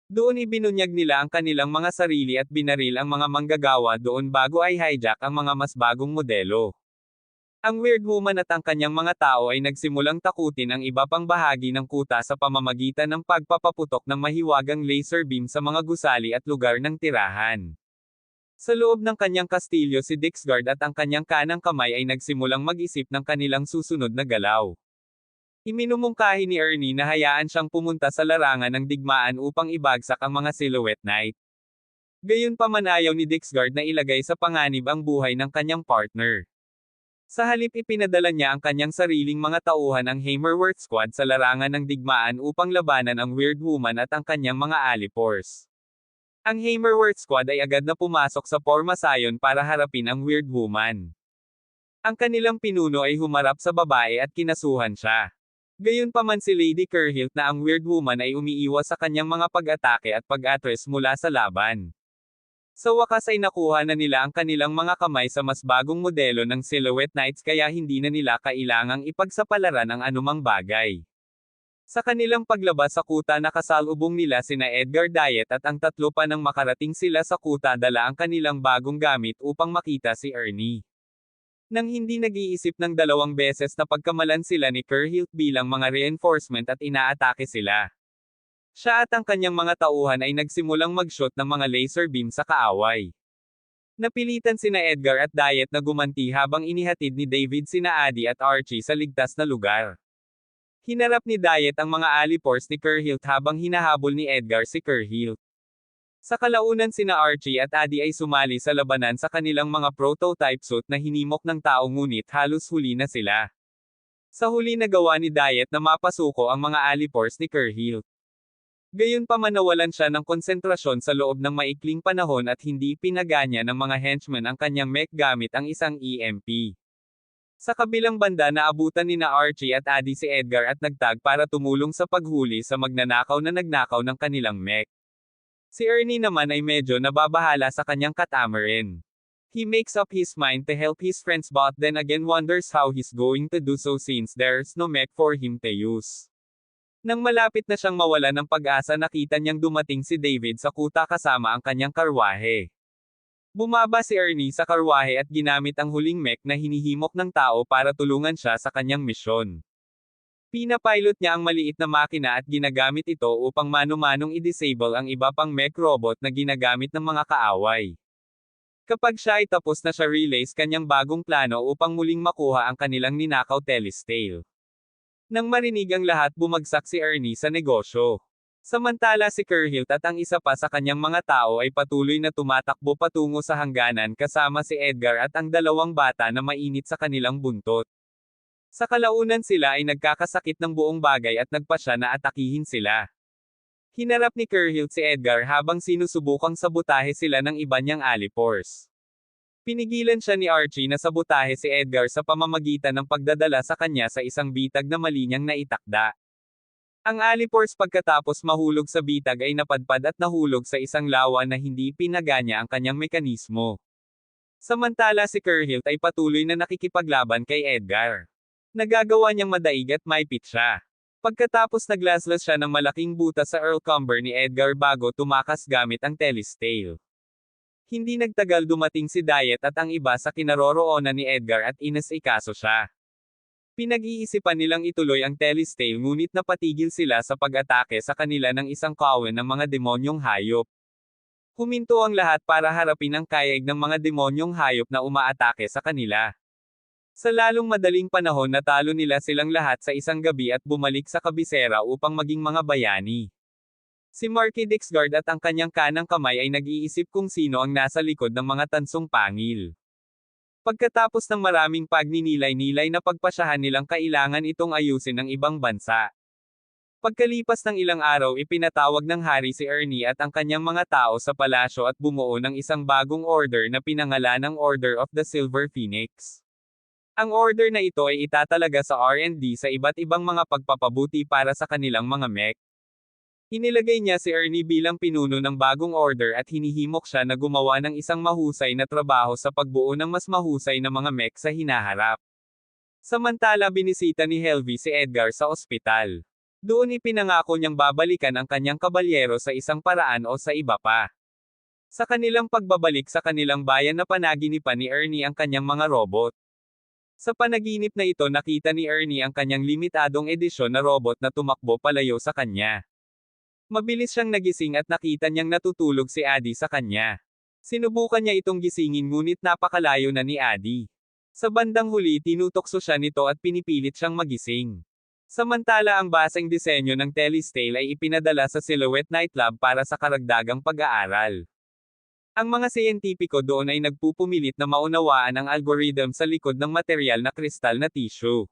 Doon ibinunyag nila ang kanilang mga sarili at binaril ang mga manggagawa doon bago ay hijack ang mga mas bagong modelo. Ang Weird Woman at ang kanyang mga tao ay nagsimulang takutin ang iba pang bahagi ng kuta sa pamamagitan ng pagpapaputok ng mahiwagang laser beam sa mga gusali at lugar ng tirahan. Sa loob ng kanyang kastilyo, si Dixguard at ang kanyang kanang kamay ay nagsimulang mag-isip ng kanilang susunod na galaw. Iminumungkahi ni Ernie na hayaan siyang pumunta sa larangan ng digmaan upang ibagsak ang mga Silhouette Knight. Gayunpaman, ayaw ni Dixguard na ilagay sa panganib ang buhay ng kanyang partner. Sa halip, ipinadala niya ang kanyang sariling mga tauhan, ang Hammerworth Squad, sa larangan ng digmaan upang labanan ang Weird Woman at ang kanyang mga alipors. Ang Hammerworth Squad ay agad na pumasok sa Pormasayon para harapin ang Weird Woman. Ang kanilang pinuno ay humarap sa babae at kinasuhan siya. Gayunpaman, si Lady Curhilt na ang Weird Woman ay umiiwas sa kanyang mga pag-atake at pag-atres mula sa laban. Sa wakas ay nakuha na nila ang kanilang mga kamay sa mas bagong modelo ng Silhouette Knights, kaya hindi na nila kailangang ipagsapalaran ang anumang bagay. Sa kanilang paglabas sa kuta, nakasalubong nila sina Edgar Diet at ang tatlo pa. Nang makarating sila sa kuta, dala ang kanilang bagong gamit upang makita si Ernie. Nang hindi nag-iisip ng dalawang beses, na pagkamalan sila ni Curhilt bilang mga reinforcement at inaatake sila. Siya at ang kanyang mga tauhan ay nagsimulang mag-shoot ng mga laser beam sa kaaway. Napilitan sina Edgar at Diet na gumanti habang inihatid ni David sina Addie at Archie sa ligtas na lugar. Hinarap ni Diet ang mga alipors ni Curhilt habang hinahabol ni Edgar si Curhilt. Sa kalaunan, sina Archie at Addie ay sumali sa labanan sa kanilang mga prototype suit na hinimok ng tao, ngunit halos huli na sila. Sa huli, nagawa ni Diet na mapasuko ang mga alipors ni Curhilt. Gayunpaman, nawalan siya ng konsentrasyon sa loob ng maikling panahon at hindi pinaganya ng mga henchmen ang kanyang mech gamit ang isang EMP. Sa kabilang banda, naabutan ni na Archie at Addie si Edgar at nagtag para tumulong sa paghuli sa magnanakaw na nagnakaw ng kanilang mech. Si Ernie naman ay medyo nababahala sa kanyang catamaran. He makes up his mind to help his friends, but then again wonders how he's going to do so since there's no mech for him to use. Nang malapit na siyang mawalan ng pag-asa, nakita niyang dumating si David sa kuta kasama ang kanyang karwahe. Bumaba si Ernie sa karwahe at ginamit ang huling mech na hinihimok ng tao para tulungan siya sa kanyang misyon. Pinapilot niya ang maliit na makina at ginagamit ito upang mano-manong i-disable ang iba pang mech robot na ginagamit ng mga kaaway. Kapag siya ay tapos na, siya relays kanyang bagong plano upang muling makuha ang kanilang ninakaw Telestale. Nang marinig ang lahat, bumagsak si Ernie sa negosyo. Samantala, si Curhilt at ang isa pa sa kanyang mga tao ay patuloy na tumatakbo patungo sa hangganan kasama si Edgar at ang dalawang bata na mainit sa kanilang buntot. Sa kalaunan, sila ay nagkakasakit ng buong bagay at nagpasya na atakihin sila. Hinarap ni Curhilt si Edgar habang sinusubukang sabotahe sila ng iba niyang alipors. Pinigilan siya ni Archie na sabotahe si Edgar sa pamamagitan ng pagdadala sa kanya sa isang bitag na mali niyang naitakda. Ang alipors, pagkatapos mahulog sa bitag, ay napadpad at nahulog sa isang lawa na hindi pinaganya ang kanyang mekanismo. Samantala, si Curhilt ay patuloy na nakikipaglaban kay Edgar. Nagagawa niyang madaig at maipit siya. Pagkatapos, naglaslas siya ng malaking butas sa Earl Cumber ni Edgar bago tumakas gamit ang Telestale. Hindi nagtagal, dumating si Diet at ang iba sa kinaroroonan ni Edgar at inasikaso siya. Pinag-iisipan nilang ituloy ang Telestale, ngunit napatigil sila sa pag-atake sa kanila ng isang kawan ng mga demonyong hayop. Huminto ang lahat para harapin ang kayag ng mga demonyong hayop na umaatake sa kanila. Sa lalong madaling panahon, natalo nila silang lahat sa isang gabi at bumalik sa kabisera upang maging mga bayani. Si Marky Dixgard at ang kanyang kanang kamay ay nag-iisip kung sino ang nasa likod ng mga tansong pangil. Pagkatapos ng maraming pagninilay-nilay na pagpasyahan nilang kailangan itong ayusin ng ibang bansa. Pagkalipas ng ilang araw ipinatawag ng hari si Ernie at ang kanyang mga tao sa palasyo at bumuo ng isang bagong order na pinangalanang Order of the Silver Phoenix. Ang order na ito ay itatalaga sa R&D sa iba't ibang mga pagpapabuti para sa kanilang mga mech. Inilagay niya si Ernie bilang pinuno ng bagong order at hinihimok siya na gumawa ng isang mahusay na trabaho sa pagbuo ng mas mahusay na mga mech sa hinaharap. Samantala binisita ni Helvy si Edgar sa ospital. Doon ipinangako niyang babalikan ang kanyang kabalyero sa isang paraan o sa iba pa. Sa kanilang pagbabalik sa kanilang bayan na panaginipan ni Ernie ang kanyang mga robot. Sa panaginip na ito nakita ni Ernie ang kanyang limitadong edisyon na robot na tumakbo palayo sa kanya. Mabilis siyang nagising at nakita niyang natutulog si Addie sa kanya. Sinubukan niya itong gisingin ngunit napakalayo na ni Addie. Sa bandang huli tinutokso siya nito at pinipilit siyang magising. Samantala ang baseng disenyo ng Telestale ay ipinadala sa Silhouette Nightclub para sa karagdagang pag-aaral. Ang mga siyentipiko doon ay nagpupumilit na maunawaan ang algorithm sa likod ng material na kristal na tissue.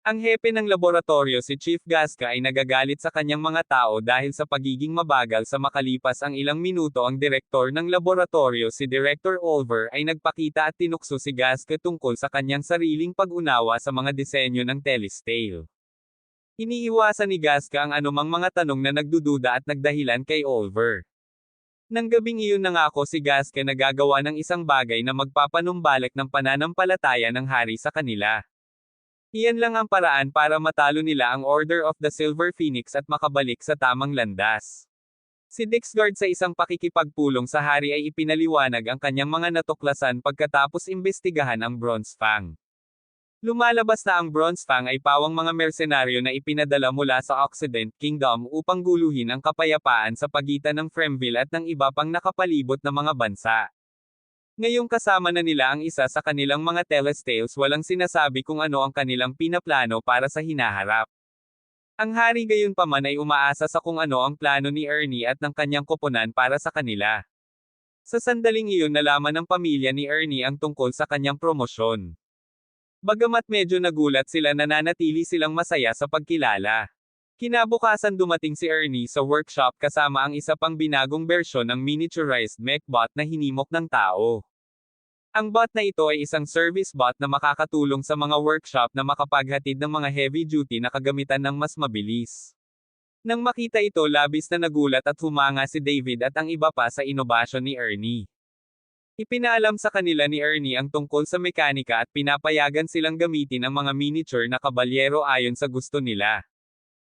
Ang hepe ng laboratorio si Chief Gasca ay nagagalit sa kanyang mga tao dahil sa pagiging mabagal sa makalipas ang ilang minuto ang direktor ng laboratorio si Director Olver ay nagpakita at tinukso si Gasca tungkol sa kanyang sariling pag-unawa sa mga disenyo ng Telestale. Iniiwasan ni Gasca ang anumang mga tanong na nagdududa at nagdahilan kay Olver. Nang gabing iyon nangako si Gasca na gagawa ng isang bagay na magpapanumbalik ng pananampalataya ng hari sa kanila. Iyan lang ang paraan para matalo nila ang Order of the Silver Phoenix at makabalik sa tamang landas. Si Dixgard sa isang pakikipagpulong sa hari ay ipinaliwanag ang kanyang mga natuklasan pagkatapos imbestigahan ang Bronze Fang. Lumalabas na ang Bronze Fang ay pawang mga mersenaryo na ipinadala mula sa Occident Kingdom upang guluhin ang kapayapaan sa pagitan ng Fremville at ng iba pang nakapalibot na mga bansa. Ngayong kasama na nila ang isa sa kanilang mga Telestales walang sinasabi kung ano ang kanilang pinaplano para sa hinaharap. Ang hari gayunpaman ay umaasa sa kung ano ang plano ni Ernie at ng kanyang koponan para sa kanila. Sa sandaling iyon nalaman ng pamilya ni Ernie ang tungkol sa kanyang promosyon. Bagamat medyo nagulat sila nananatili silang masaya sa pagkilala. Kinabukasan dumating si Ernie sa workshop kasama ang isa pang binagong bersyon ng miniaturized mech bot na hinimok ng tao. Ang bot na ito ay isang service bot na makakatulong sa mga workshop na makapaghatid ng mga heavy-duty na kagamitan ng mas mabilis. Nang makita ito labis na nagulat at humanga si David at ang iba pa sa inobasyon ni Ernie. Ipinaalam sa kanila ni Ernie ang tungkol sa mekanika at pinapayagan silang gamitin ang mga miniature na kabalyero ayon sa gusto nila.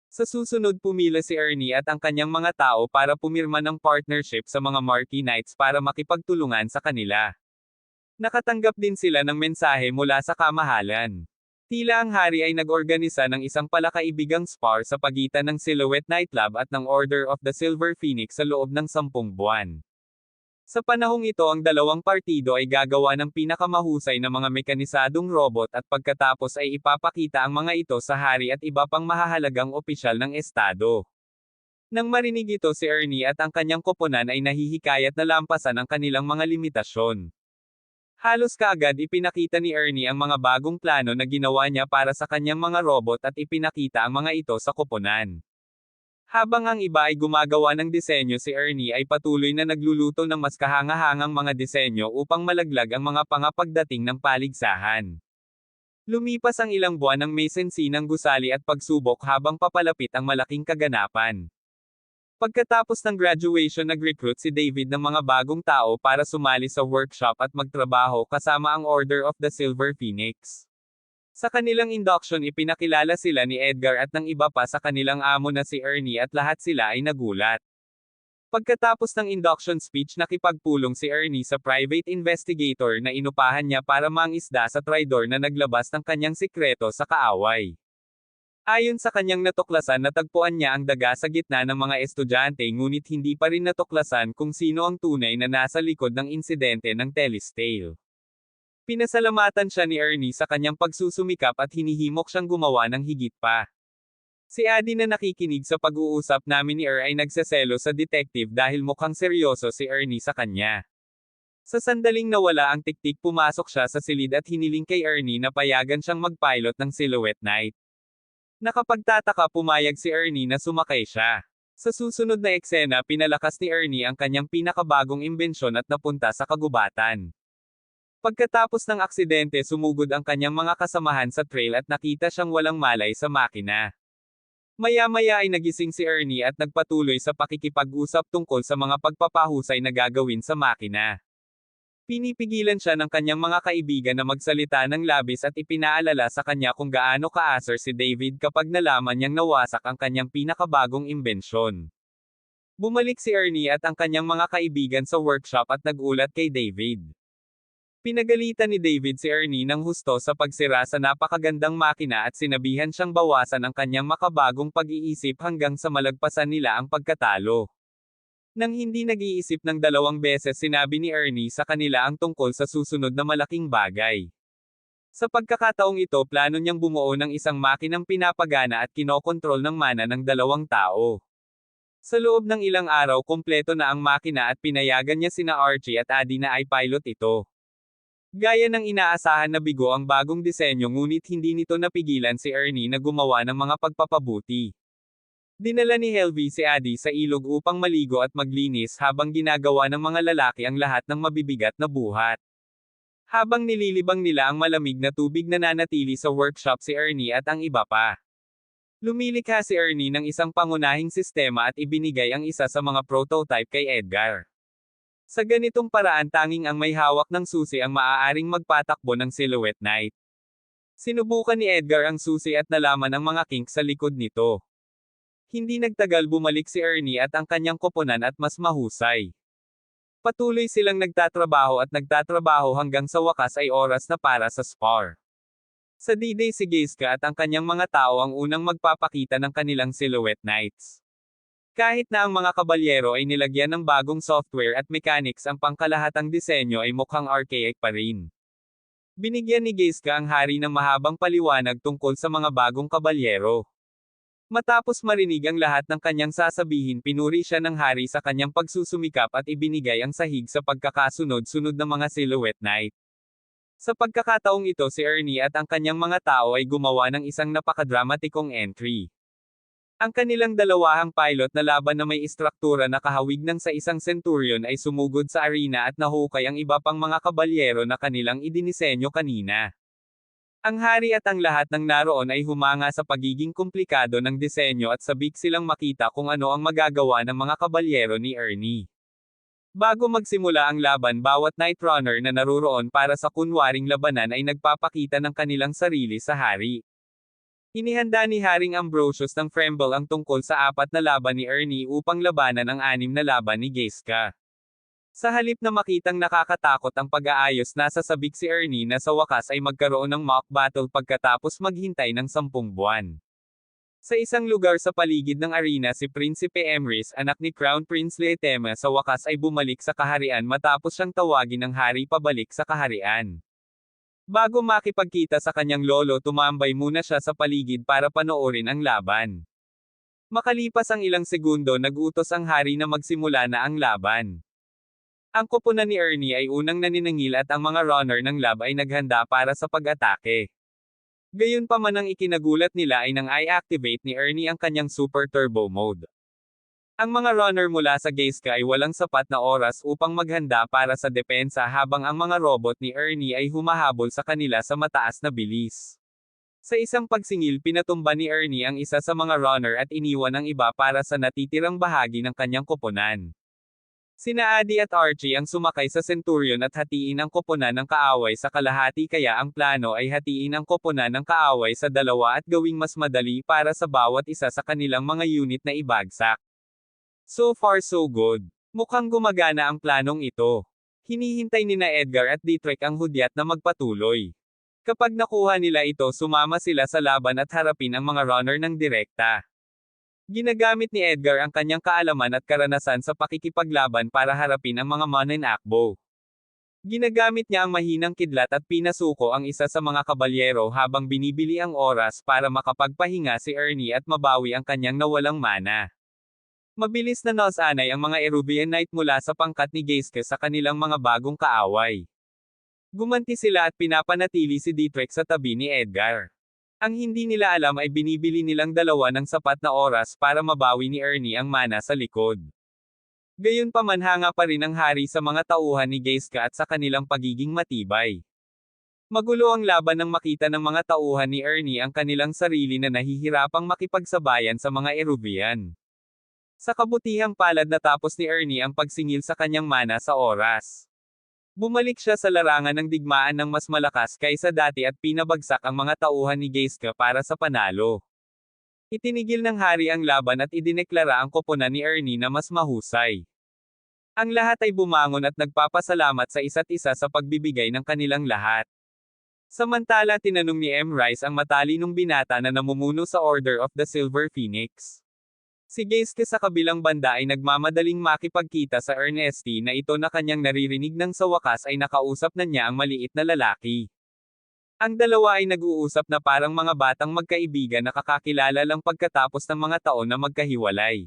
Sa susunod pumila si Ernie at ang kanyang mga tao para pumirma ng partnership sa mga Marquee Knights para makipagtulungan sa kanila. Nakatanggap din sila ng mensahe mula sa kamahalan. Tila ang hari ay nag-organisa ng isang palakaibigang spar sa pagitan ng Silhouette Nightclub at ng Order of the Silver Phoenix sa loob ng 10 buwan. Sa panahong ito ang dalawang partido ay gagawa ng pinakamahusay na mga mekanisadong robot at pagkatapos ay ipapakita ang mga ito sa hari at iba pang mahahalagang opisyal ng estado. Nang marinig ito si Ernie at ang kanyang koponan ay nahihikayat na lampasan ang kanilang mga limitasyon. Halos kaagad ipinakita ni Ernie ang mga bagong plano na ginawa niya para sa kanyang mga robot at ipinakita ang mga ito sa koponan. Habang ang iba ay gumagawa ng disenyo si Ernie ay patuloy na nagluluto ng mas kahangahangang mga disenyo upang malaglag ang mga pangapagdating ng paligsahan. Lumipas ang ilang buwan ng may sensinang gusali at pagsubok habang papalapit ang malaking kaganapan. Pagkatapos ng graduation nag-recruit si David ng mga bagong tao para sumali sa workshop at magtrabaho kasama ang Order of the Silver Phoenix. Sa kanilang induction ipinakilala sila ni Edgar at ng iba pa sa kanilang amo na si Ernie at lahat sila ay nagulat. Pagkatapos ng induction speech nakipagpulong si Ernie sa private investigator na inupahan niya para mangisda sa traidor na naglabas ng kanyang sikreto sa kaaway. Ayon sa kanyang natuklasan natagpuan niya ang daga sa gitna ng mga estudyante ngunit hindi pa rin natuklasan kung sino ang tunay na nasa likod ng insidente ng Telestale. Pinasalamatan siya ni Ernie sa kanyang pagsusumikap at hinihimok siyang gumawa ng higit pa. Si Adi na nakikinig sa pag-uusap namin ni ay nagseselo sa detective dahil mukhang seryoso si Ernie sa kanya. Sa sandaling nawala ang tiktik pumasok siya sa silid at hiniling kay Ernie na payagan siyang mag-pilot ng Silhouette Night. Nakapagtataka pumayag si Ernie na sumakay siya. Sa susunod na eksena pinalakas ni Ernie ang kanyang pinakabagong imbensyon at napunta sa kagubatan. Pagkatapos ng aksidente sumugod ang kanyang mga kasamahan sa trail at nakita siyang walang malay sa makina. Maya-maya ay nagising si Ernie at nagpatuloy sa pakikipag-usap tungkol sa mga pagpapahusay na gagawin sa makina. Pinipigilan siya ng kanyang mga kaibigan na magsalita ng labis at ipinaalala sa kanya kung gaano kaasar si David kapag nalaman niyang nawasak ang kanyang pinakabagong imbensyon. Bumalik si Ernie at ang kanyang mga kaibigan sa workshop at nagulat kay David. Pinagalitan ni David si Ernie ng husto sa pagsira sa napakagandang makina at sinabihan siyang bawasan ang kanyang makabagong pag-iisip hanggang sa malagpasan nila ang pagkatalo. Nang hindi nag-iisip ng 2 beses sinabi ni Ernie sa kanila ang tungkol sa susunod na malaking bagay. Sa pagkakataong ito plano niyang bumuo ng isang makinang pinapagana at kinokontrol ng mana ng 2 tao. Sa loob ng ilang araw kumpleto na ang makina at pinayagan niya sina Archie at Adi na i-pilot ito. Gaya ng inaasahan na bigo ang bagong disenyo ngunit hindi nito napigilan si Ernie na gumawa ng mga pagpapabuti. Dinala ni Helvy si Adi sa ilog upang maligo at maglinis habang ginagawa ng mga lalaki ang lahat ng mabibigat na buhat. Habang nililibang nila ang malamig na tubig nananatili sa workshop si Ernie at ang iba pa. Lumilikha si Ernie ng isang pangunahing sistema at ibinigay ang isa sa mga prototype kay Edgar. Sa ganitong paraan tanging ang may hawak ng susi ang maaaring magpatakbo ng Silhouette Night. Sinubukan ni Edgar ang susi at nalaman ang mga kinks sa likod nito. Hindi nagtagal bumalik si Ernie at ang kanyang koponan at mas mahusay. Patuloy silang nagtatrabaho hanggang sa wakas ay oras na para sa spar. Sa D-Day si Geiska at ang kanyang mga tao ang unang magpapakita ng kanilang Silhouette Nights. Kahit na ang mga kabalyero ay nilagyan ng bagong software at mechanics ang pangkalahatang disenyo ay mukhang archaic pa rin. Binigyan ni Geiska ang hari ng mahabang paliwanag tungkol sa mga bagong kabalyero. Matapos marinig ang lahat ng kanyang sasabihin pinuri siya ng hari sa kanyang pagsusumikap at ibinigay ang sahig sa pagkakasunod-sunod ng mga Silhouette Night. Sa pagkakataong ito si Ernie at ang kanyang mga tao ay gumawa ng isang napakadramatikong entry. Ang kanilang dalawahang pilot na laban na may istruktura na kahawig ng sa isang centurion ay sumugod sa arena at nahukay ang iba pang mga kabalyero na kanilang idinisenyo kanina. Ang hari at ang lahat ng naroon ay humanga sa pagiging komplikado ng disenyo at sabik silang makita kung ano ang magagawa ng mga kabalyero ni Ernie. Bago magsimula ang laban bawat Night Runner na naruroon para sa kunwaring labanan ay nagpapakita ng kanilang sarili sa hari. Inihanda ni Haring Ambrosius ng Fremble ang tungkol sa 4 na laban ni Ernie upang labanan ang 6 na laban ni Geiska. Sa halip na makitang nakakatakot ang pag-aayos nasasabik si Ernie na sa wakas ay magkaroon ng mock battle pagkatapos maghintay ng 10 buwan. Sa isang lugar sa paligid ng arena si Prinsipe Emrys anak ni Crown Prince Letema sa wakas ay bumalik sa kaharian matapos siyang tawagin ng hari pabalik sa kaharian. Bago makipagkita sa kanyang lolo tumambay muna siya sa paligid para panoorin ang laban. Makalipas ang ilang segundo nagutos ang hari na magsimula na ang laban. Ang koponan ni Ernie ay unang naniningil at ang mga runner ng lab ay naghanda para sa pag-atake. Gayunpaman ang ikinagulat nila ay nang i-activate ni Ernie ang kanyang Super Turbo Mode. Ang mga runner mula sa Geiska ay walang sapat na oras upang maghanda para sa depensa habang ang mga robot ni Ernie ay humahabol sa kanila sa mataas na bilis. Sa isang pagsingil pinatumba ni Ernie ang isa sa mga runner at iniwan ang iba para sa natitirang bahagi ng kanyang koponan. Sina Adi at Archie ang sumakay sa Centurion at hatiin ang koponan ng kaaway sa kalahati kaya ang plano ay hatiin ang koponan ng kaaway sa 2 at gawing mas madali para sa bawat isa sa kanilang mga unit na ibagsak. So far so good. Mukhang gumagana ang planong ito. Hinihintay ni na Edgar at Dietrich ang hudyat na magpatuloy. Kapag nakuha nila ito sumama sila sa laban at harapin ang mga runner ng direkta. Ginagamit ni Edgar ang kanyang kaalaman at karanasan sa pakikipaglaban para harapin ang mga Manin Akbo. Ginagamit niya ang mahinang kidlat at pinasuko ang isa sa mga kabalyero habang binibili ang oras para makapagpahinga si Ernie at mabawi ang kanyang nawalang mana. Mabilis na nasanay ang mga Eruvianite mula sa pangkat ni Geiske sa kanilang mga bagong kaaway. Gumanti sila at pinapanatili si Dietrich sa tabi ni Edgar. Ang hindi nila alam ay binibili nilang dalawa ng sapat na oras para mabawi ni Ernie ang mana sa likod. Gayunpaman hanga pa rin ang hari sa mga tauhan ni Geiske at sa kanilang pagiging matibay. Magulo ang laban nang makita ng mga tauhan ni Ernie ang kanilang sarili na nahihirapang makipagsabayan sa mga Eruvian. Sa kabutihang palad natapos ni Ernie ang pagsingil sa kanyang mana sa oras. Bumalik siya sa larangan ng digmaan ng mas malakas kaysa dati at pinabagsak ang mga tauhan ni Geiske para sa panalo. Itinigil ng hari ang laban at idineklara ang koponan ni Ernie na mas mahusay. Ang lahat ay bumangon at nagpapasalamat sa isa't isa sa pagbibigay ng kanilang lahat. Samantala tinanong ni M. Rice ang matalinong binata na namumuno sa Order of the Silver Phoenix. Si Geiske sa kabilang banda ay nagmamadaling makipagkita sa Ernesti na ito na kanyang naririnig nang sa wakas ay nakausap na niya ang maliit na lalaki. Ang dalawa ay nag-uusap na parang mga batang magkaibigan na kakakilala lang pagkatapos ng mga taon na magkahiwalay.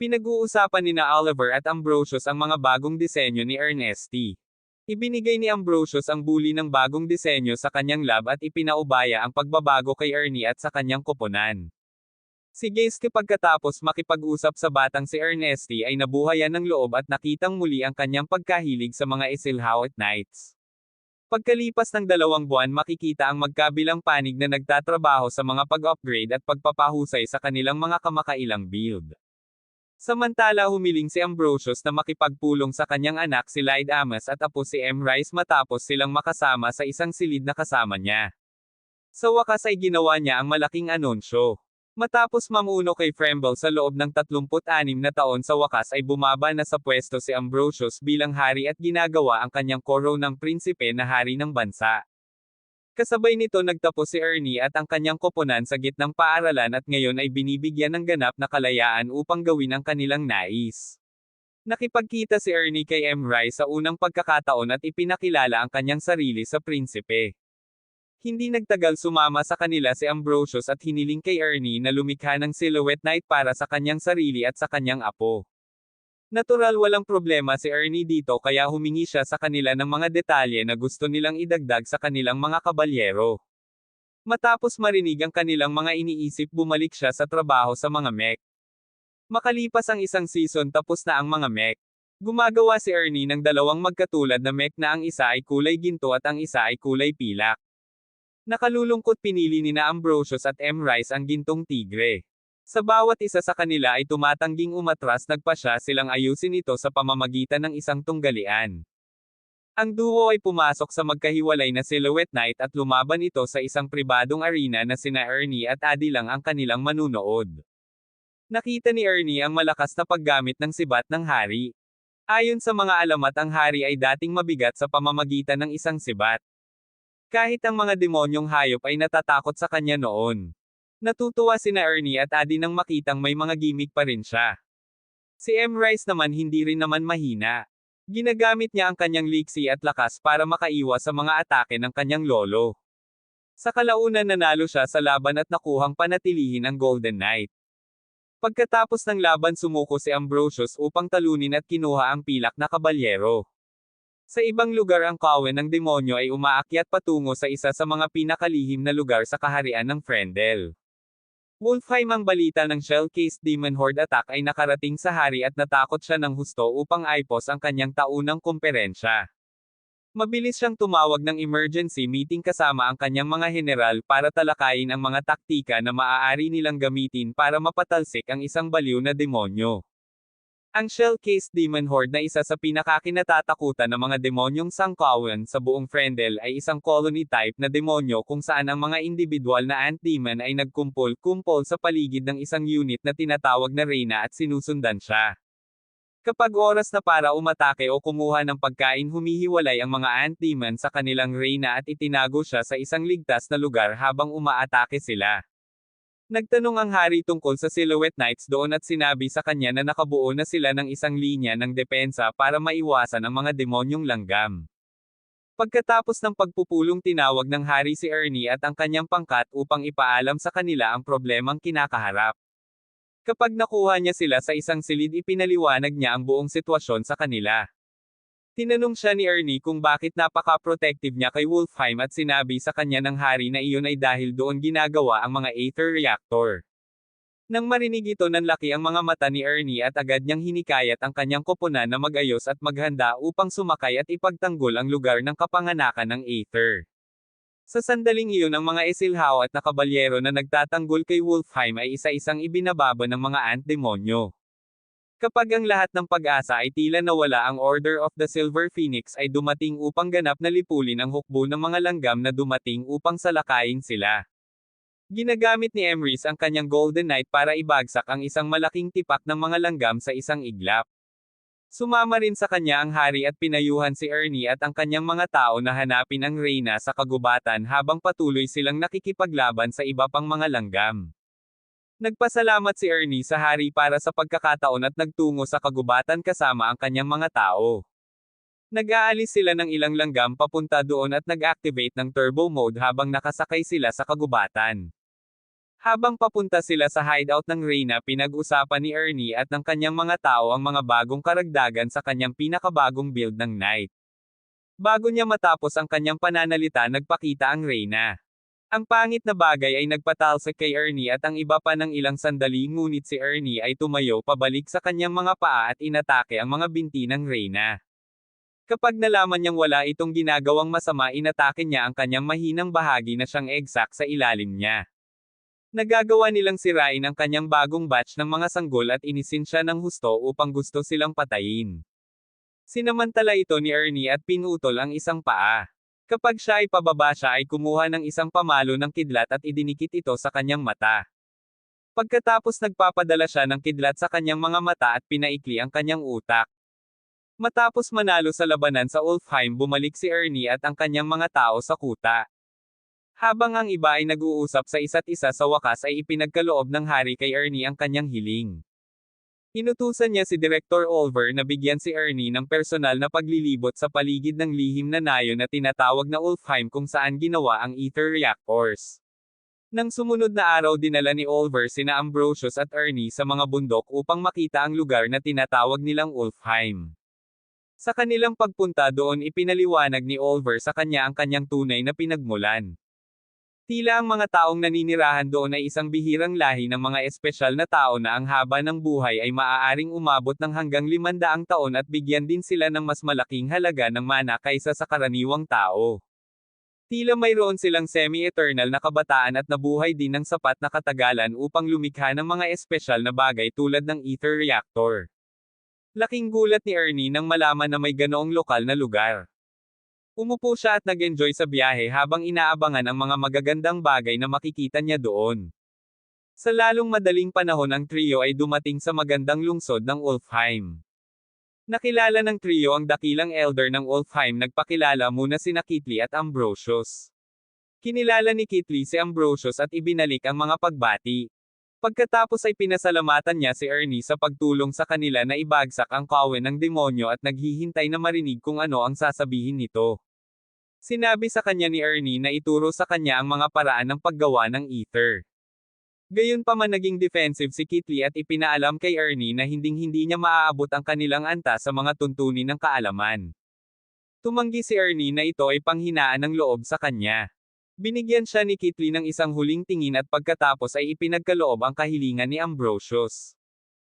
Pinag-uusapan ni Oliver at Ambrosius ang mga bagong disenyo ni Ernesti. Ibinigay ni Ambrosius ang buli ng bagong disenyo sa kanyang lab at ipinaubaya ang pagbabago kay Ernie at sa kanyang koponan. Si Geiske pagkatapos makipag-usap sa batang si Ernesti ay nabuhayan ng loob at nakitang muli ang kanyang pagkahilig sa mga Isilhauit Knights. Pagkalipas ng 2 buwan makikita ang magkabilang panig na nagtatrabaho sa mga pag-upgrade at pagpapahusay sa kanilang mga kamakailang build. Samantala humiling si Ambrosius na makipagpulong sa kanyang anak si Lyde Amos at apo si M. Rice matapos silang makasama sa isang silid na kasama niya. Sa wakas ay ginawa niya ang malaking anunsyo. Matapos mamuno kay Fremble sa loob ng 36 na taon sa wakas ay bumaba na sa pwesto si Ambrosius bilang hari at ginagawa ang kanyang koronang prinsipe na hari ng bansa. Kasabay nito nagtapos si Ernie at ang kanyang koponan sa gitnang paaralan at ngayon ay binibigyan ng ganap na kalayaan upang gawin ang kanilang nais. Nakipagkita si Ernie kay M. Rice sa unang pagkakataon at ipinakilala ang kanyang sarili sa prinsipe. Hindi nagtagal sumama sa kanila si Ambrosius at hiniling kay Ernie na lumikha ng Silhouette Knight para sa kanyang sarili at sa kanyang apo. Natural walang problema si Ernie dito kaya humingi siya sa kanila ng mga detalye na gusto nilang idagdag sa kanilang mga kabalyero. Matapos marinig ang kanilang mga iniisip bumalik siya sa trabaho sa mga mech. Makalipas ang isang season tapos na ang mga mech. Gumagawa si Ernie ng 2 magkatulad na mech na ang isa ay kulay ginto at ang isa ay kulay pilak. Nakalulungkot pinili ni na Ambrosius at M. Rice ang gintong tigre. Sa bawat isa sa kanila ay tumatangging umatras nagpasya silang ayusin ito sa pamamagitan ng isang tunggalian. Ang duo ay pumasok sa magkahiwalay na Silhouette Knight at lumaban ito sa isang pribadong arena na sina Ernie at Adi lang ang kanilang manunood. Nakita ni Ernie ang malakas na paggamit ng sibat ng hari. Ayon sa mga alamat ang hari ay dating mabigat sa pamamagitan ng isang sibat. Kahit ang mga demonyong hayop ay natatakot sa kanya noon. Natutuwa sina Ernie at Adi nang makitang may mga gimmick pa rin siya. Si M. Rice naman hindi rin naman mahina. Ginagamit niya ang kanyang liksi at lakas para makaiwas sa mga atake ng kanyang lolo. Sa kalaunan nanalo siya sa laban at nakuhang panatilihin ang Golden Knight. Pagkatapos ng laban sumuko si Ambrosius upang talunin at kinuha ang pilak na kabalyero. Sa ibang lugar ang kawen ng demonyo ay umaakyat patungo sa isa sa mga pinakalihim na lugar sa kaharian ng Frendel. Wolfheim ang balita ng Shell-Cased Demon Horde attack ay nakarating sa hari at natakot siya ng husto upang aipos ang kanyang taunang kumperensya. Mabilis siyang tumawag ng emergency meeting kasama ang kanyang mga general para talakayin ang mga taktika na maaari nilang gamitin para mapatalsik ang isang baliw na demonyo. Ang Shell-Cased Demon Horde na isa sa pinakakinatatakutan ng mga demonyong sangkawan sa buong Frendel ay isang colony type na demonyo kung saan ang mga individual na ant demon ay nagkumpol-kumpol sa paligid ng isang unit na tinatawag na Reyna at sinusundan siya. Kapag oras na para umatake o kumuha ng pagkain humihiwalay ang mga ant demon sa kanilang Reyna at itinago siya sa isang ligtas na lugar habang umaatake sila. Nagtanong ang hari tungkol sa Silhouette Knights doon at sinabi sa kanya na nakabuo na sila ng isang linya ng depensa para maiwasan ang mga demonyong langgam. Pagkatapos ng pagpupulong tinawag ng hari si Ernie at ang kanyang pangkat upang ipaalam sa kanila ang problemang kinakaharap. Kapag nakuha niya sila sa isang silid ipinaliwanag niya ang buong sitwasyon sa kanila. Tinanong siya ni Ernie kung bakit napaka-protective niya kay Wolfheim at sinabi sa kanya ng hari na iyon ay dahil doon ginagawa ang mga Aether reactor. Nang marinig ito nanlaki ang mga mata ni Ernie at agad niyang hinikayat ang kanyang koponan na mag-ayos at maghanda upang sumakay at ipagtanggol ang lugar ng kapanganakan ng Aether. Sa sandaling iyon ang mga esilhaw at nakabalyero na nagtatanggol kay Wolfheim ay isa-isang ibinababa ng mga ant-demonyo. Kapag ang lahat ng pag-asa ay tila nawala ang Order of the Silver Phoenix ay dumating upang ganap na lipulin ang hukbo ng mga langgam na dumating upang salakayin sila. Ginagamit ni Emrys ang kanyang Golden Knight para ibagsak ang isang malaking tipak ng mga langgam sa isang iglap. Sumama rin sa kanya ang hari at pinayuhan si Ernie at ang kanyang mga tao na hanapin ang Reyna sa kagubatan habang patuloy silang nakikipaglaban sa iba pang mga langgam. Nagpasalamat si Ernie sa hari para sa pagkakataon at nagtungo sa kagubatan kasama ang kanyang mga tao. Nag-aalis sila ng ilang langgam papunta doon at nag-activate ng turbo mode habang nakasakay sila sa kagubatan. Habang papunta sila sa hideout ng Reyna pinag-usapan ni Ernie at ng kanyang mga tao ang mga bagong karagdagan sa kanyang pinakabagong build ng Knight. Bago niya matapos ang kanyang pananalita nagpakita ang Reyna. Ang pangit na bagay ay nagpatalsik kay Ernie at ang iba pa ng ilang sandali ngunit si Ernie ay tumayo pabalik sa kanyang mga paa at inatake ang mga binti ng Reyna. Kapag nalaman niyang wala itong ginagawang masama inatake niya ang kanyang mahinang bahagi na siyang egsak sa ilalim niya. Nagagawa nilang sirain ang kanyang bagong batch ng mga sanggol at inisin siya ng husto upang gusto silang patayin. Sinamantala ito ni Ernie at pinutol ang isang paa. Kapag siya ay pababa siya ay kumuha ng isang pamalo ng kidlat at idinikit ito sa kanyang mata. Pagkatapos nagpapadala siya ng kidlat sa kanyang mga mata at pinaikli ang kanyang utak. Matapos manalo sa labanan sa Ulfheim bumalik si Ernie at ang kanyang mga tao sa kuta. Habang ang iba ay nag-uusap sa isa't isa sa wakas ay ipinagkaloob ng hari kay Ernie ang kanyang hiling. Inutusan niya si Director Olver na bigyan si Ernie ng personal na paglilibot sa paligid ng lihim na nayon na tinatawag na Ulfheim kung saan ginawa ang Aether reactors. Nang sumunod na araw dinala ni Olver sina Ambrosius at Ernie sa mga bundok upang makita ang lugar na tinatawag nilang Ulfheim. Sa kanilang pagpunta doon ipinaliwanag ni Olver sa kanya ang kanyang tunay na pinagmulan. Tila ang mga taong naninirahan doon ay isang bihirang lahi ng mga espesyal na tao na ang haba ng buhay ay maaaring umabot ng hanggang 500 taon at bigyan din sila ng mas malaking halaga ng mana kaysa sa karaniwang tao. Tila mayroon silang semi-eternal na kabataan at nabuhay din ng sapat na katagalan upang lumikha ng mga espesyal na bagay tulad ng Aether reactor. Laking gulat ni Ernie nang malaman na may ganoong lokal na lugar. Umupo siya at nag-enjoy sa biyahe habang inaabangan ang mga magagandang bagay na makikita niya doon. Sa lalong madaling panahon ang trio ay dumating sa magandang lungsod ng Ulfheim. Nakilala ng trio ang dakilang elder ng Ulfheim nagpakilala muna sina Kitli at Ambrosius. Kinilala ni Kitli si Ambrosius at ibinalik ang mga pagbati. Pagkatapos ay pinasalamatan niya si Ernie sa pagtulong sa kanila na ibagsak ang kawen ng demonyo at naghihintay na marinig kung ano ang sasabihin nito. Sinabi sa kanya ni Ernie na ituro sa kanya ang mga paraan ng paggawa ng Aether. Gayunpaman naging defensive si Kitli at ipinaalam kay Ernie na hinding-hindi niya maaabot ang kanilang antas sa mga tuntunin ng kaalaman. Tumanggi si Ernie na ito ay panghinaan ng loob sa kanya. Binigyan siya ni Kitli ng isang huling tingin at pagkatapos ay ipinagkaloob ang kahilingan ni Ambrosius.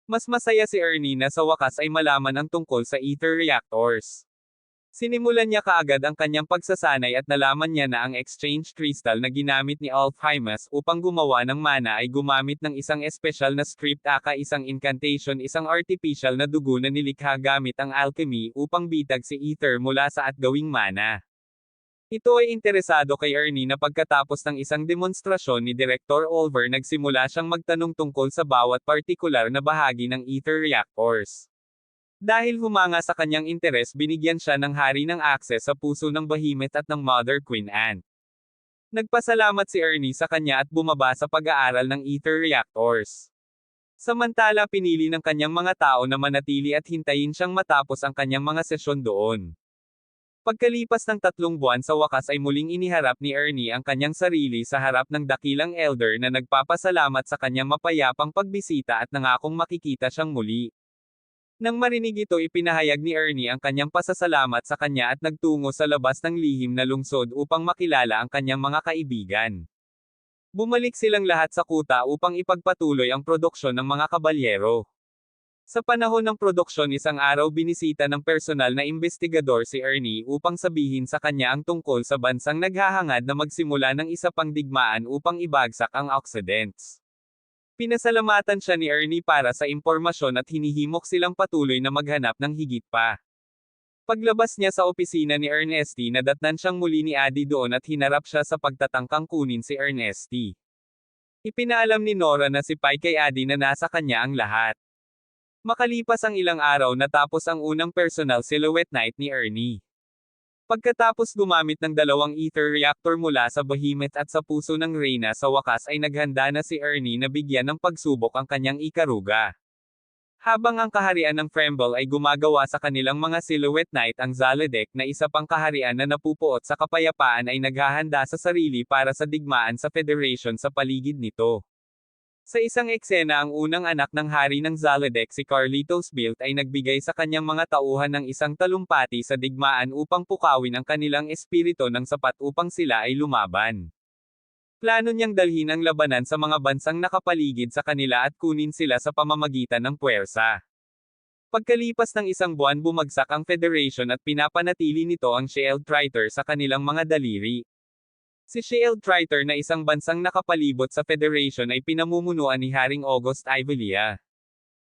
Mas masaya si Ernie na sa wakas ay malaman ang tungkol sa Aether reactors. Sinimulan niya kaagad ang kanyang pagsasanay at nalaman niya na ang exchange crystal na ginamit ni Alfheim upang gumawa ng mana ay gumamit ng isang espesyal na script aka isang incantation isang artificial na dugo na nilikha gamit ang alchemy upang bitag si Aether mula sa at gawing mana. Ito ay interesado kay Ernie na pagkatapos ng isang demonstrasyon ni Director Olver nagsimula siyang magtanong tungkol sa bawat partikular na bahagi ng Aether reactors. Dahil humanga sa kanyang interes binigyan siya ng hari ng akses sa puso ng Behemoth at ng Mother Queen Ant. Nagpasalamat si Ernie sa kanya at bumaba sa pag-aaral ng Aether reactors. Samantala pinili ng kanyang mga tao na manatili at hintayin siyang matapos ang kanyang mga sesyon doon. Pagkalipas ng 3 buwan sa wakas ay muling iniharap ni Ernie ang kanyang sarili sa harap ng dakilang elder na nagpapasalamat sa kanyang mapayapang pagbisita at nangakong makikita siyang muli. Nang marinig ito ipinahayag ni Ernie ang kanyang pasasalamat sa kanya at nagtungo sa labas ng lihim na lungsod upang makilala ang kanyang mga kaibigan. Bumalik silang lahat sa kuta upang ipagpatuloy ang produksyon ng mga kabalyero. Sa panahon ng produksyon isang araw binisita ng personal na investigador si Ernie upang sabihin sa kanya ang tungkol sa bansang naghahangad na magsimula ng isa pang digmaan upang ibagsak ang Occidents. Pinasalamatan siya ni Ernie para sa impormasyon at hinihimok silang patuloy na maghanap ng higit pa. Paglabas niya sa opisina ni Ernesty nadatnan siyang muli ni Addie doon at hinarap siya sa pagtatangkang kunin si Ernesty. Ipinaalam ni Nora na si Pai kay Addie na nasa kanya ang lahat. Makalipas ang ilang araw natapos ang unang personal silhouette night ni Ernie. Pagkatapos gumamit ng 2 ether reactor mula sa Behemoth at sa puso ng Reyna sa wakas ay naghanda na si Ernie na bigyan ng pagsubok ang kanyang ikaruga. Habang ang kaharian ng Fremble ay gumagawa sa kanilang mga silhouette night ang Zalodek na isa pang kaharian na napupuot sa kapayapaan ay naghahanda sa sarili para sa digmaan sa Federation sa paligid nito. Sa isang eksena ang unang anak ng hari ng Zalodek si Carlitos Built ay nagbigay sa kanyang mga tauhan ng isang talumpati sa digmaan upang pukawin ang kanilang espiritu ng sapat upang sila ay lumaban. Plano niyang dalhin ang labanan sa mga bansang nakapaligid sa kanila at kunin sila sa pamamagitan ng puwersa. Pagkalipas ng 1 buwan bumagsak ang Federation at pinapanatili nito ang Shield Triter sa kanilang mga daliri. Si Shield Triter na isang bansang nakapalibot sa Federation ay pinamumunuan ni Haring August Ivelia.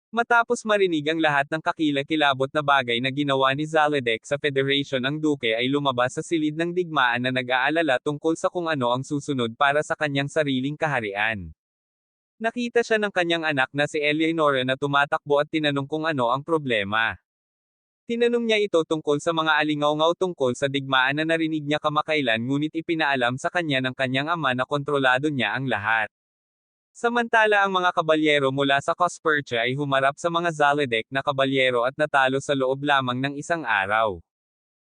Matapos marinig ang lahat ng kakilakilabot na bagay na ginawa ni Zalodek sa Federation ang Duke ay lumabas sa silid ng digmaan na nag-aalala tungkol sa kung ano ang susunod para sa kanyang sariling kaharian. Nakita siya ng kanyang anak na si Eleonora na tumatakbo at tinanong kung ano ang problema. Tinanong niya ito tungkol sa mga alingaw-ngaw tungkol sa digmaan na narinig niya kamakailan ngunit ipinaalam sa kanya ng kanyang ama na kontrolado niya ang lahat. Samantala ang mga kabalyero mula sa Cospertia ay humarap sa mga Zalodek na kabalyero at natalo sa loob lamang ng 1 araw.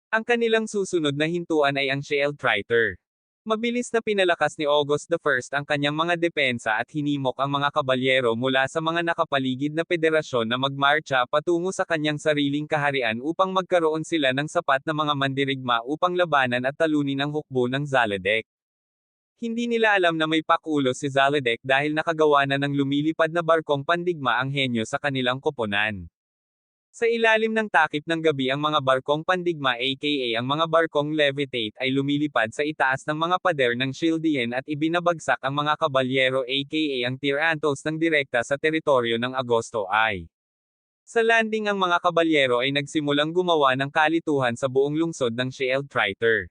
Ang kanilang susunod na hintuan ay ang Shield Triter. Mabilis na pinalakas ni August I ang kanyang mga depensa at hinimok ang mga kabalyero mula sa mga nakapaligid na federasyon na magmarcha patungo sa kanyang sariling kaharian upang magkaroon sila ng sapat na mga mandirigma upang labanan at talunin ang hukbo ng Zalodek. Hindi nila alam na may pakulo si Zalodek dahil nakagawa na ng lumilipad na barkong pandigma ang henyo sa kanilang koponan. Sa ilalim ng takip ng gabi ang mga barkong pandigma aka ang mga barkong levitate ay lumilipad sa itaas ng mga pader ng Shieldien at ibinabagsak ang mga kabalyero aka ang Tyrantos ng direkta sa teritoryo ng Agosto I. Sa landing ang mga kabalyero ay nagsimulang gumawa ng kalituhan sa buong lungsod ng Shield Triter.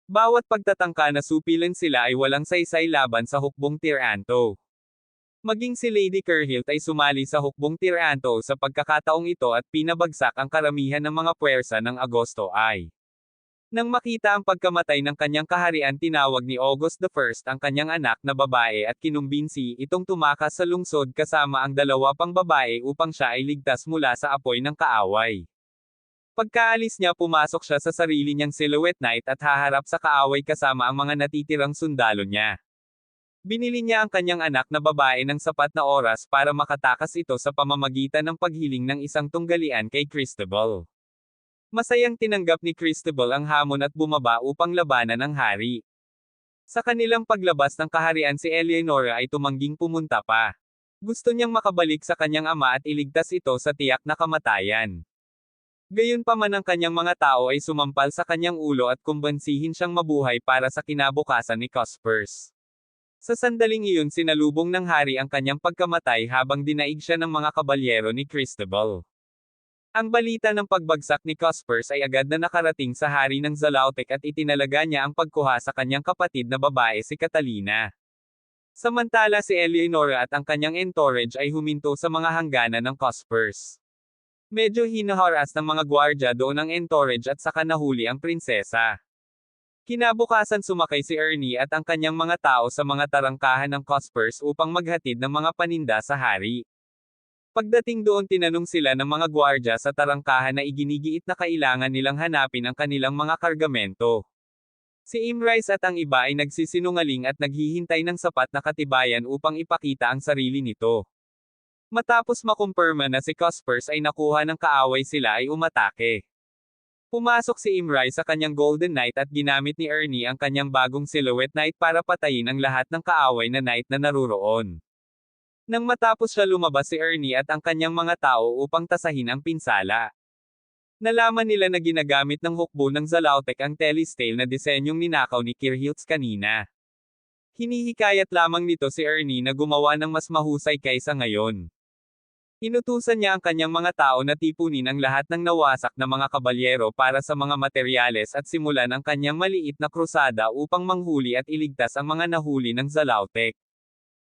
Bawat pagtatangka na supilin sila ay walang saysay laban sa hukbong Tyranto. Maging si Lady Curhilt ay sumali sa hukbong Tyranto sa pagkakataong ito at pinabagsak ang karamihan ng mga puwersa ng Agosto I. Nang makita ang pagkamatay ng kanyang kaharian tinawag ni August I ang kanyang anak na babae at kinumbinsi itong tumakas sa lungsod kasama ang 2 pang babae upang siya ay ligtas mula sa apoy ng kaaway. Pagkaalis niya pumasok siya sa sarili niyang silhouette night at haharap sa kaaway kasama ang mga natitirang sundalo niya. Binili niya ang kanyang anak na babae ng sapat na oras para makatakas ito sa pamamagitan ng paghiling ng isang tunggalian kay Cristobal. Masayang tinanggap ni Cristobal ang hamon at bumaba upang labanan ang hari. Sa kanilang paglabas ng kaharian si Eleonora ay tumangging pumunta pa. Gusto niyang makabalik sa kanyang ama at iligtas ito sa tiyak na kamatayan. Gayunpaman ang kanyang mga tao ay sumampal sa kanyang ulo at kumbansihin siyang mabuhay para sa kinabukasan ni Cuspers. Sa sandaling iyon sinalubong ng hari ang kanyang pagkamatay habang dinaig siya ng mga kabalyero ni Cristobal. Ang balita ng pagbagsak ni Cuspers ay agad na nakarating sa hari ng Zalautec at itinalaga niya ang pagkuha sa kanyang kapatid na babae si Catalina. Samantala si Eleonora at ang kanyang entourage ay huminto sa mga hangganan ng Cuspers. Medyo hinaharas ng mga gwardya doon ang entourage at saka nahuli ang prinsesa. Kinabukasan sumakay si Ernie at ang kanyang mga tao sa mga tarangkahan ng Cuspers upang maghatid ng mga paninda sa hari. Pagdating doon tinanong sila ng mga gwardya sa tarangkahan na iginigiit na kailangan nilang hanapin ang kanilang mga kargamento. Si Imrice at ang iba ay nagsisinungaling at naghihintay ng sapat na katibayan upang ipakita ang sarili nito. Matapos makumpirma na si Cuspers ay nakuha ng kaaway sila ay umatake. Pumasok si Imrice sa kanyang Golden Knight at ginamit ni Ernie ang kanyang bagong Silhouette Knight para patayin ang lahat ng kaaway na knight na naruroon. Nang matapos siya lumabas si Ernie at ang kanyang mga tao upang tasahin ang pinsala. Nalaman nila na ginagamit ng hukbo ng Zalautec ang Telestale na disenyong ninakaw ni Kirhiltz kanina. Hinihikayat lamang nito si Ernie na gumawa ng mas mahusay kaysa ngayon. Inutusan niya ang kanyang mga tao na tipunin ang lahat ng nawasak na mga kabalyero para sa mga materyales at simulan ang kanyang maliit na krusada upang manghuli at iligtas ang mga nahuli ng Zalautec.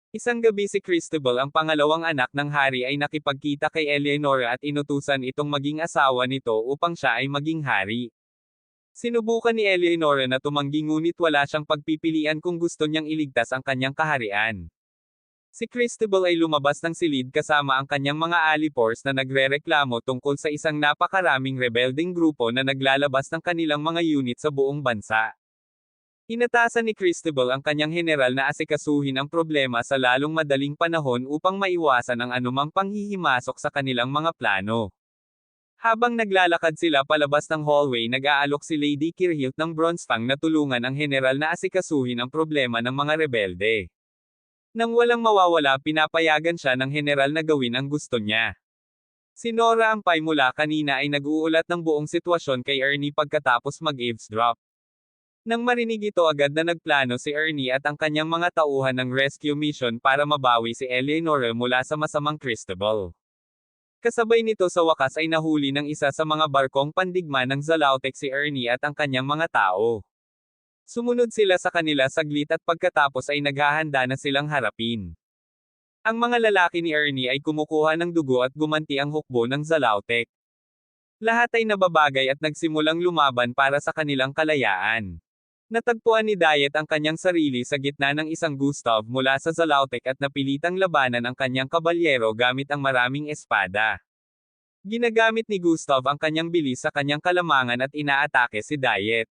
Isang gabi si Cristobal ang pangalawang anak ng hari ay nakipagkita kay Eleonora at inutusan itong maging asawa nito upang siya ay maging hari. Sinubukan ni Eleonora na tumanggi ngunit wala siyang pagpipilian kung gusto niyang iligtas ang kanyang kaharian. Si Cristobal ay lumabas ng silid kasama ang kanyang mga alipors na nagrereklamo tungkol sa isang napakaraming rebelding grupo na naglalabas ng kanilang mga unit sa buong bansa. Inatasan ni Cristobal ang kanyang general na asikasuhin ang problema sa lalong madaling panahon upang maiwasan ang anumang panghihimasok sa kanilang mga plano. Habang naglalakad sila palabas ng hallway nag-aalok si Lady Kirhilt ng Bronzefang na tulungan ang general na asikasuhin ang problema ng mga rebelde. Nang walang mawawala pinapayagan siya ng general na gawin ang gusto niya. Si Nora Ampay mula kanina ay nag-uulat ng buong sitwasyon kay Ernie pagkatapos mag-eavesdrop. Nang marinig ito agad na nagplano si Ernie at ang kanyang mga tauhan ng rescue mission para mabawi si Eleonora mula sa masamang Cristobal. Kasabay nito sa wakas ay nahuli ng isa sa mga barkong pandigma ng Zalautec si Ernie at ang kanyang mga tao. Sumunod sila sa kanila saglit at pagkatapos ay naghahanda na silang harapin. Ang mga lalaki ni Ernie ay kumukuha ng dugo at gumanti ang hukbo ng Zalautec. Lahat ay nababagay at nagsimulang lumaban para sa kanilang kalayaan. Natagpuan ni Diet ang kanyang sarili sa gitna ng isang Gustav mula sa Zalautec at napilitang labanan ang kanyang kabalyero gamit ang maraming espada. Ginagamit ni Gustav ang kanyang bilis sa kanyang kalamangan at inaatake si Diet.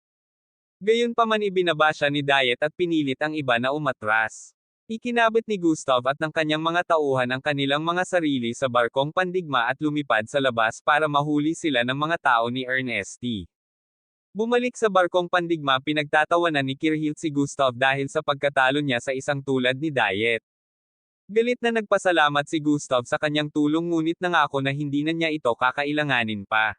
Gayunpaman ibinaba siya ni Diet at pinilit ang iba na umatras. Ikinabit ni Gustav at ng kanyang mga tauhan ang kanilang mga sarili sa barkong pandigma at lumipad sa labas para mahuli sila ng mga tao ni Ernest. Bumalik sa barkong pandigma pinagtatawanan ni Kirhilt si Gustav dahil sa pagkatalo niya sa isang tulad ni Diet. Galit na nagpasalamat si Gustav sa kanyang tulong ngunit nangako na hindi na niya ito kakailanganin pa.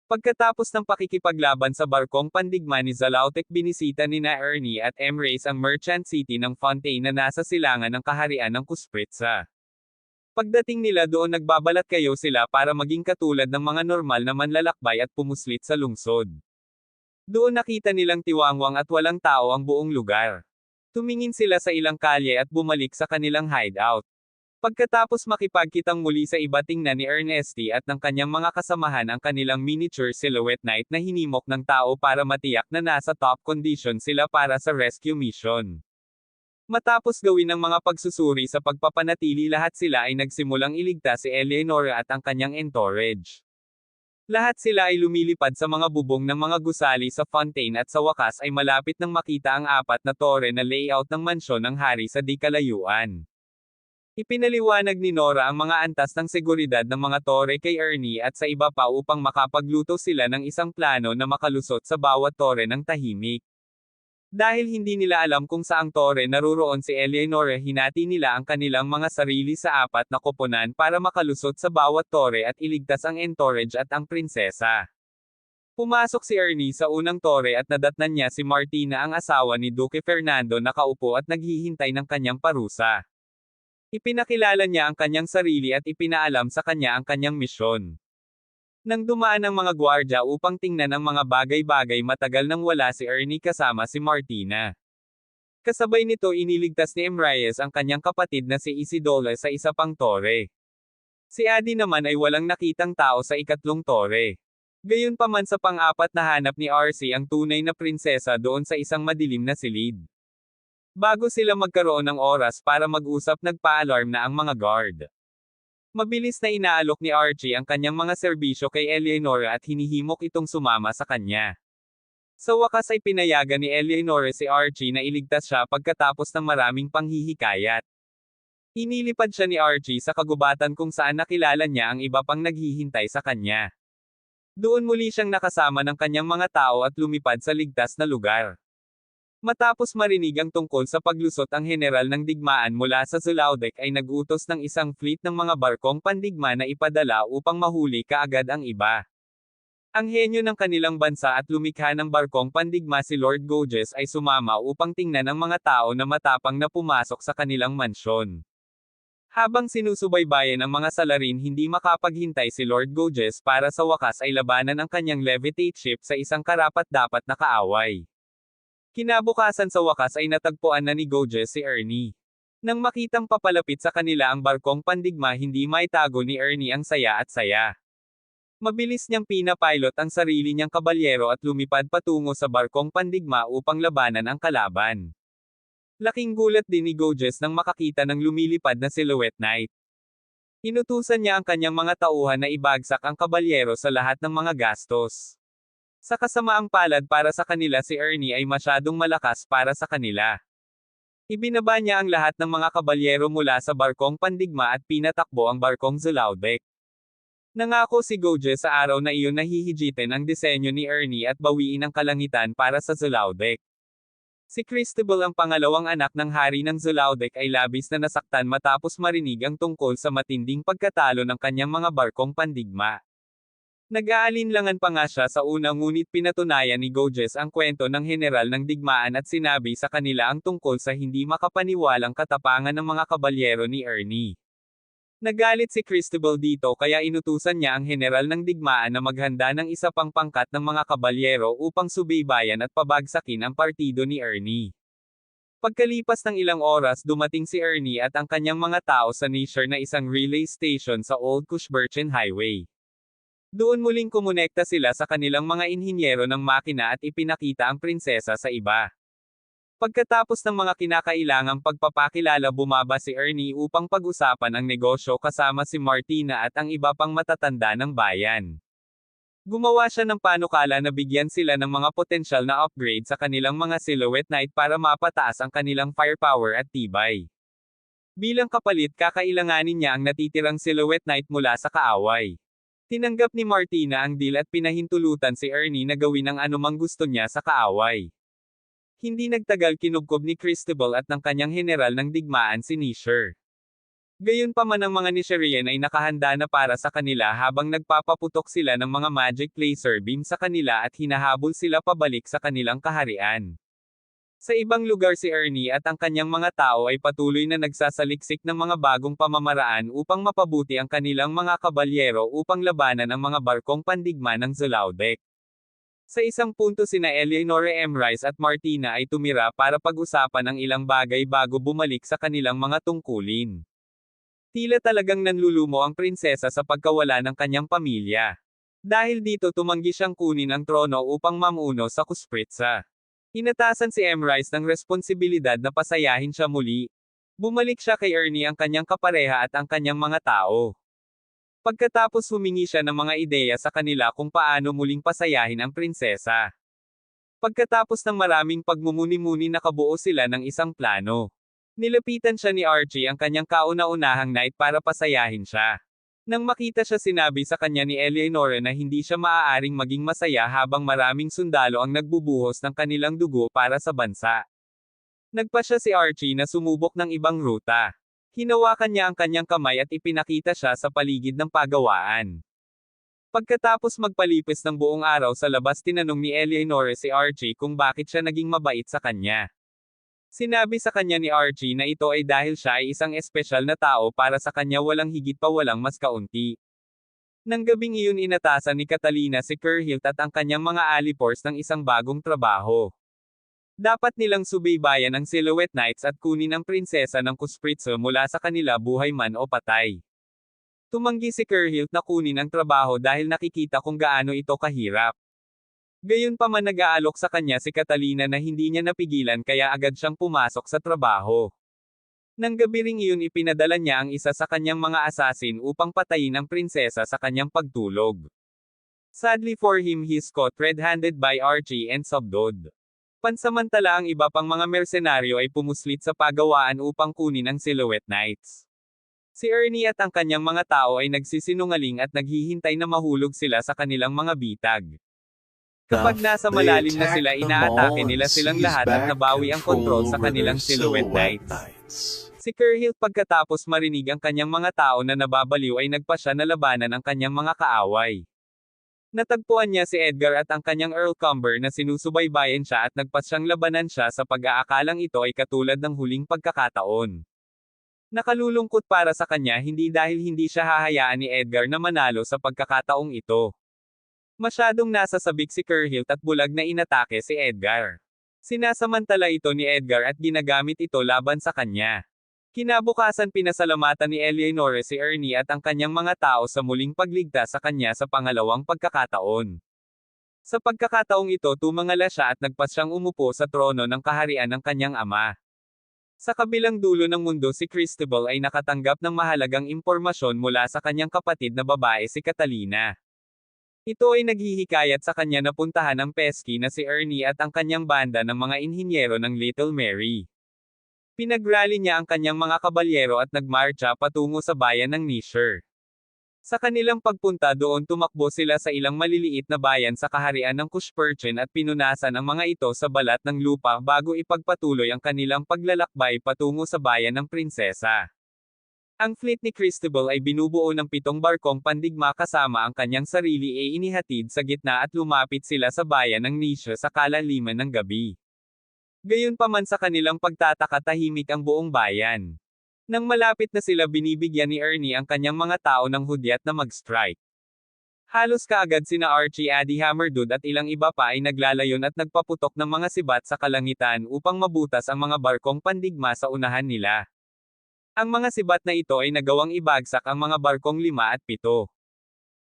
Pagkatapos ng pakikipaglaban sa barkong pandigma ni Zalautec binisita nina Ernie at Emrys ang merchant city ng Fontaine na nasa silangan ng kaharian ng Kuspritsa. Pagdating nila doon nagbabalat kayo sila para maging katulad ng mga normal na manlalakbay at pumuslit sa lungsod. Doon nakita nilang tiwangwang at walang tao ang buong lugar. Tumingin sila sa ilang kalye at bumalik sa kanilang hideout. Pagkatapos makipagkitang muli sa iba tingnan ni Ernest at ng kanyang mga kasamahan ang kanilang miniature Silhouette Knight na hinimok ng tao para matiyak na nasa top condition sila para sa rescue mission. Matapos gawin ang mga pagsusuri sa pagpapanatili lahat sila ay nagsimulang iligtas si Eleonora at ang kanyang entourage. Lahat sila ay lumilipad sa mga bubong ng mga gusali sa Fontaine at sa wakas ay malapit nang makita ang apat na tore na layout ng mansyon ng hari sa di kalayuan. Ipinaliwanag ni Nora ang mga antas ng seguridad ng mga tore kay Ernie at sa iba pa upang makapagluto sila ng isang plano na makalusot sa bawat tore ng tahimik. Dahil hindi nila alam kung saang tore naruroon si Eleonora hinati nila ang kanilang mga sarili sa apat na koponan para makalusot sa bawat tore at iligtas ang entourage at ang prinsesa. Pumasok si Ernie sa unang tore at nadatnan niya si Martina ang asawa ni Duque Fernando nakaupo at naghihintay ng kanyang parusa. Ipinakilala niya ang kanyang sarili at ipinaalam sa kanya ang kanyang misyon. Nang dumaan ang mga gwardya upang tingnan ang mga bagay-bagay matagal nang wala si Ernie kasama si Martina. Kasabay nito iniligtas ni Emrys ang kanyang kapatid na si Isidora sa isa pang tore. Si Adi naman ay walang nakitang tao sa ikatlong tore. Gayunpaman sa pang-apat na hanap ni RC ang tunay na prinsesa doon sa isang madilim na silid. Bago sila magkaroon ng oras para mag-usap nagpa-alarm na ang mga guard. Mabilis na inaalok ni Archie ang kanyang mga serbisyo kay Eleonora at hinihimok itong sumama sa kanya. Sa wakas ay pinayagan ni Eleonora si Archie na iligtas siya pagkatapos ng maraming panghihikayat. Inilipad siya ni Archie sa kagubatan kung saan nakilala niya ang iba pang naghihintay sa kanya. Doon muli siyang nakasama ng kanyang mga tao at lumipad sa ligtas na lugar. Matapos marinig ang tungkol sa paglusot ang general ng digmaan mula sa Zulaudek ay nag-utos ng isang fleet ng mga barkong pandigma na ipadala upang mahuli kaagad ang iba. Ang henyo ng kanilang bansa at lumikha ng barkong pandigma si Lord Goges ay sumama upang tingnan ang mga tao na matapang na pumasok sa kanilang mansyon. Habang sinusubaybayan ang mga salarin hindi makapaghintay si Lord Goges para sa wakas ay labanan ang kanyang levitate ship sa isang karapat-dapat na kaaway. Kinabukasan sa wakas ay natagpuan na ni Goges si Ernie. Nang makitang papalapit sa kanila ang barkong pandigma hindi maitago ni Ernie ang saya at saya. Mabilis niyang pinapilot ang sarili niyang kabalyero at lumipad patungo sa barkong pandigma upang labanan ang kalaban. Laking gulat din ni Goges nang makakita ng lumilipad na Silhouette Knight. Inutusan niya ang kanyang mga tauhan na ibagsak ang kabalyero sa lahat ng mga gastos. Sa kasamaang palad para sa kanila si Ernie ay masyadong malakas para sa kanila. Ibinaba niya ang lahat ng mga kabalyero mula sa barkong pandigma at pinatakbo ang barkong Zulaudek. Nangako si Goges sa araw na iyon na hihigitin ang disenyo ni Ernie at bawiin ang kalangitan para sa Zulaudek. Si Cristobal ang pangalawang anak ng hari ng Zulaudek ay labis na nasaktan matapos marinig ang tungkol sa matinding pagkatalo ng kanyang mga barkong pandigma. Nag-aalinlangan pa nga siya sa una ngunit pinatunayan ni Goges ang kwento ng general ng digmaan at sinabi sa kanila ang tungkol sa hindi makapaniwalang katapangan ng mga kabalyero ni Ernie. Nagalit si Cristobal dito kaya inutusan niya ang general ng digmaan na maghanda ng isa pang pangkat ng mga kabalyero upang subaybayan at pabagsakin ang partido ni Ernie. Pagkalipas ng ilang oras dumating si Ernie at ang kanyang mga tao sa Nisher na isang relay station sa Old Cushberchen Highway. Doon muling kumonekta sila sa kanilang mga inhinyero ng makina at ipinakita ang prinsesa sa iba. Pagkatapos ng mga kinakailangang pagpapakilala bumaba si Ernie upang pag-usapan ang negosyo kasama si Martina at ang iba pang matatanda ng bayan. Gumawa siya ng panukala na bigyan sila ng mga potensyal na upgrade sa kanilang mga Silhouette Knight para mapataas ang kanilang firepower at tibay. Bilang kapalit kakailanganin niya ang natitirang Silhouette Knight mula sa kaaway. Tinanggap ni Martina ang deal at pinahintulutan si Ernie na gawin ang anumang gusto niya sa kaaway. Hindi nagtagal kinubkob ni Cristobal at ng kanyang general ng digmaan si Nisher. Gayunpaman ang mga Nisherian ay nakahanda na para sa kanila habang nagpapaputok sila ng mga magic laser beam sa kanila at hinahabol sila pabalik sa kanilang kaharian. Sa ibang lugar si Ernie at ang kanyang mga tao ay patuloy na nagsasaliksik ng mga bagong pamamaraan upang mapabuti ang kanilang mga kabalyero upang labanan ang mga barkong pandigma ng Zulaudek. Sa isang punto sina Eleonora M. Rice at Martina ay tumira para pag-usapan ang ilang bagay bago bumalik sa kanilang mga tungkulin. Tila talagang nanlulumo ang prinsesa sa pagkawala ng kanyang pamilya. Dahil dito tumanggi siyang kunin ang trono upang mamuno sa Kuspritsa. Inatasan si M. Rice ng responsibilidad na pasayahin siya muli. Bumalik siya kay Ernie ang kanyang kapareha at ang kanyang mga tao. Pagkatapos humingi siya ng mga ideya sa kanila kung paano muling pasayahin ang prinsesa. Pagkatapos ng maraming pagmumuni-muni nakabuo sila ng isang plano. Nilapitan siya ni Archie ang kanyang kauna-unahang knight para pasayahin siya. Nang makita siya sinabi sa kanya ni Eleonora na hindi siya maaaring maging masaya habang maraming sundalo ang nagbubuhos ng kanilang dugo para sa bansa. Nagpa siya si Archie na sumubok ng ibang ruta. Hinawakan niya ang kanyang kamay at ipinakita siya sa paligid ng pagawaan. Pagkatapos magpalipis ng buong araw sa labas tinanong ni Eleonora si Archie kung bakit siya naging mabait sa kanya. Sinabi sa kanya ni Archie na ito ay dahil siya ay isang espesyal na tao para sa kanya walang higit pa walang mas kaunti. Nang gabing iyon inatasan ni Catalina si Kerhilt at ang kanyang mga alipors ng isang bagong trabaho. Dapat nilang subaybayan ang Silhouette Knights at kunin ang prinsesa ng Kuspritsa mula sa kanila buhay man o patay. Tumanggi si Kerhilt na kunin ang trabaho dahil nakikita kung gaano ito kahirap. Gayunpaman nag-aalok sa kanya si Catalina na hindi niya napigilan kaya agad siyang pumasok sa trabaho. Nang gabi ring iyon ipinadala niya ang isa sa kanyang mga assassin upang patayin ang prinsesa sa kanyang pagtulog. Sadly for him he is caught red-handed by Archie and subdued. Pansamantala ang iba pang mga mersenaryo ay pumuslit sa pagawaan upang kunin ang Silhouette Knights. Si Ernie at ang kanyang mga tao ay nagsisinungaling at naghihintay na mahulog sila sa kanilang mga bitag. Kapag nasa malalim na sila inaatake nila silang lahat at nabawi ang kontrol sa kanilang Silhouette Knights. Si Kerhill pagkatapos marinig ang kanyang mga tao na nababaliw ay nagpasya na labanan ang kanyang mga kaaway. Natagpuan niya si Edgar at ang kanyang Earl Cumber na sinusubaybayan siya at nagpasyang labanan siya sa pag-aakalang ito ay katulad ng huling pagkakataon. Nakalulungkot para sa kanya hindi dahil hindi siya hahayaan ni Edgar na manalo sa pagkakataong ito. Masyadong nasasabik si Kerhill at bulag na inatake si Edgar. Sinasamantala ito ni Edgar at ginagamit ito laban sa kanya. Kinabukasan pinasalamatan ni Eleanor si Ernie at ang kanyang mga tao sa muling pagligtas sa kanya sa pangalawang pagkakataon. Sa pagkakataong ito tumangala siya at nagpasyang umupo sa trono ng kaharian ng kanyang ama. Sa kabilang dulo ng mundo si Cristobal ay nakatanggap ng mahalagang impormasyon mula sa kanyang kapatid na babae si Catalina. Ito ay naghihikayat sa kanya na puntahan ang Pesky na si Ernie at ang kanyang banda ng mga inhinyero ng Little Mary. Pinagrally niya ang kanyang mga kabalyero at nagmarcha patungo sa bayan ng Nisher. Sa kanilang pagpunta doon tumakbo sila sa ilang maliliit na bayan sa kaharian ng Kushperchen at pinunasan ang mga ito sa balat ng lupa bago ipagpatuloy ang kanilang paglalakbay patungo sa bayan ng prinsesa. Ang fleet ni Cristobal ay binubuo ng 7 barkong pandigma kasama ang kanyang sarili ay inihatid sa gitna at lumapit sila sa bayan ng Nisher sa kalaliman ng gabi. Gayunpaman sa kanilang pagtataka tahimik ang buong bayan. Nang malapit na sila binibigyan ni Ernie ang kanyang mga tao ng hudyat na mag-strike. Halos kaagad sina Archie Addy Hammerdud at ilang iba pa ay naglalayon at nagpaputok ng mga sibat sa kalangitan upang mabutas ang mga barkong pandigma sa unahan nila. Ang mga sibat na ito ay nagawang ibagsak ang mga barkong 5 at 7.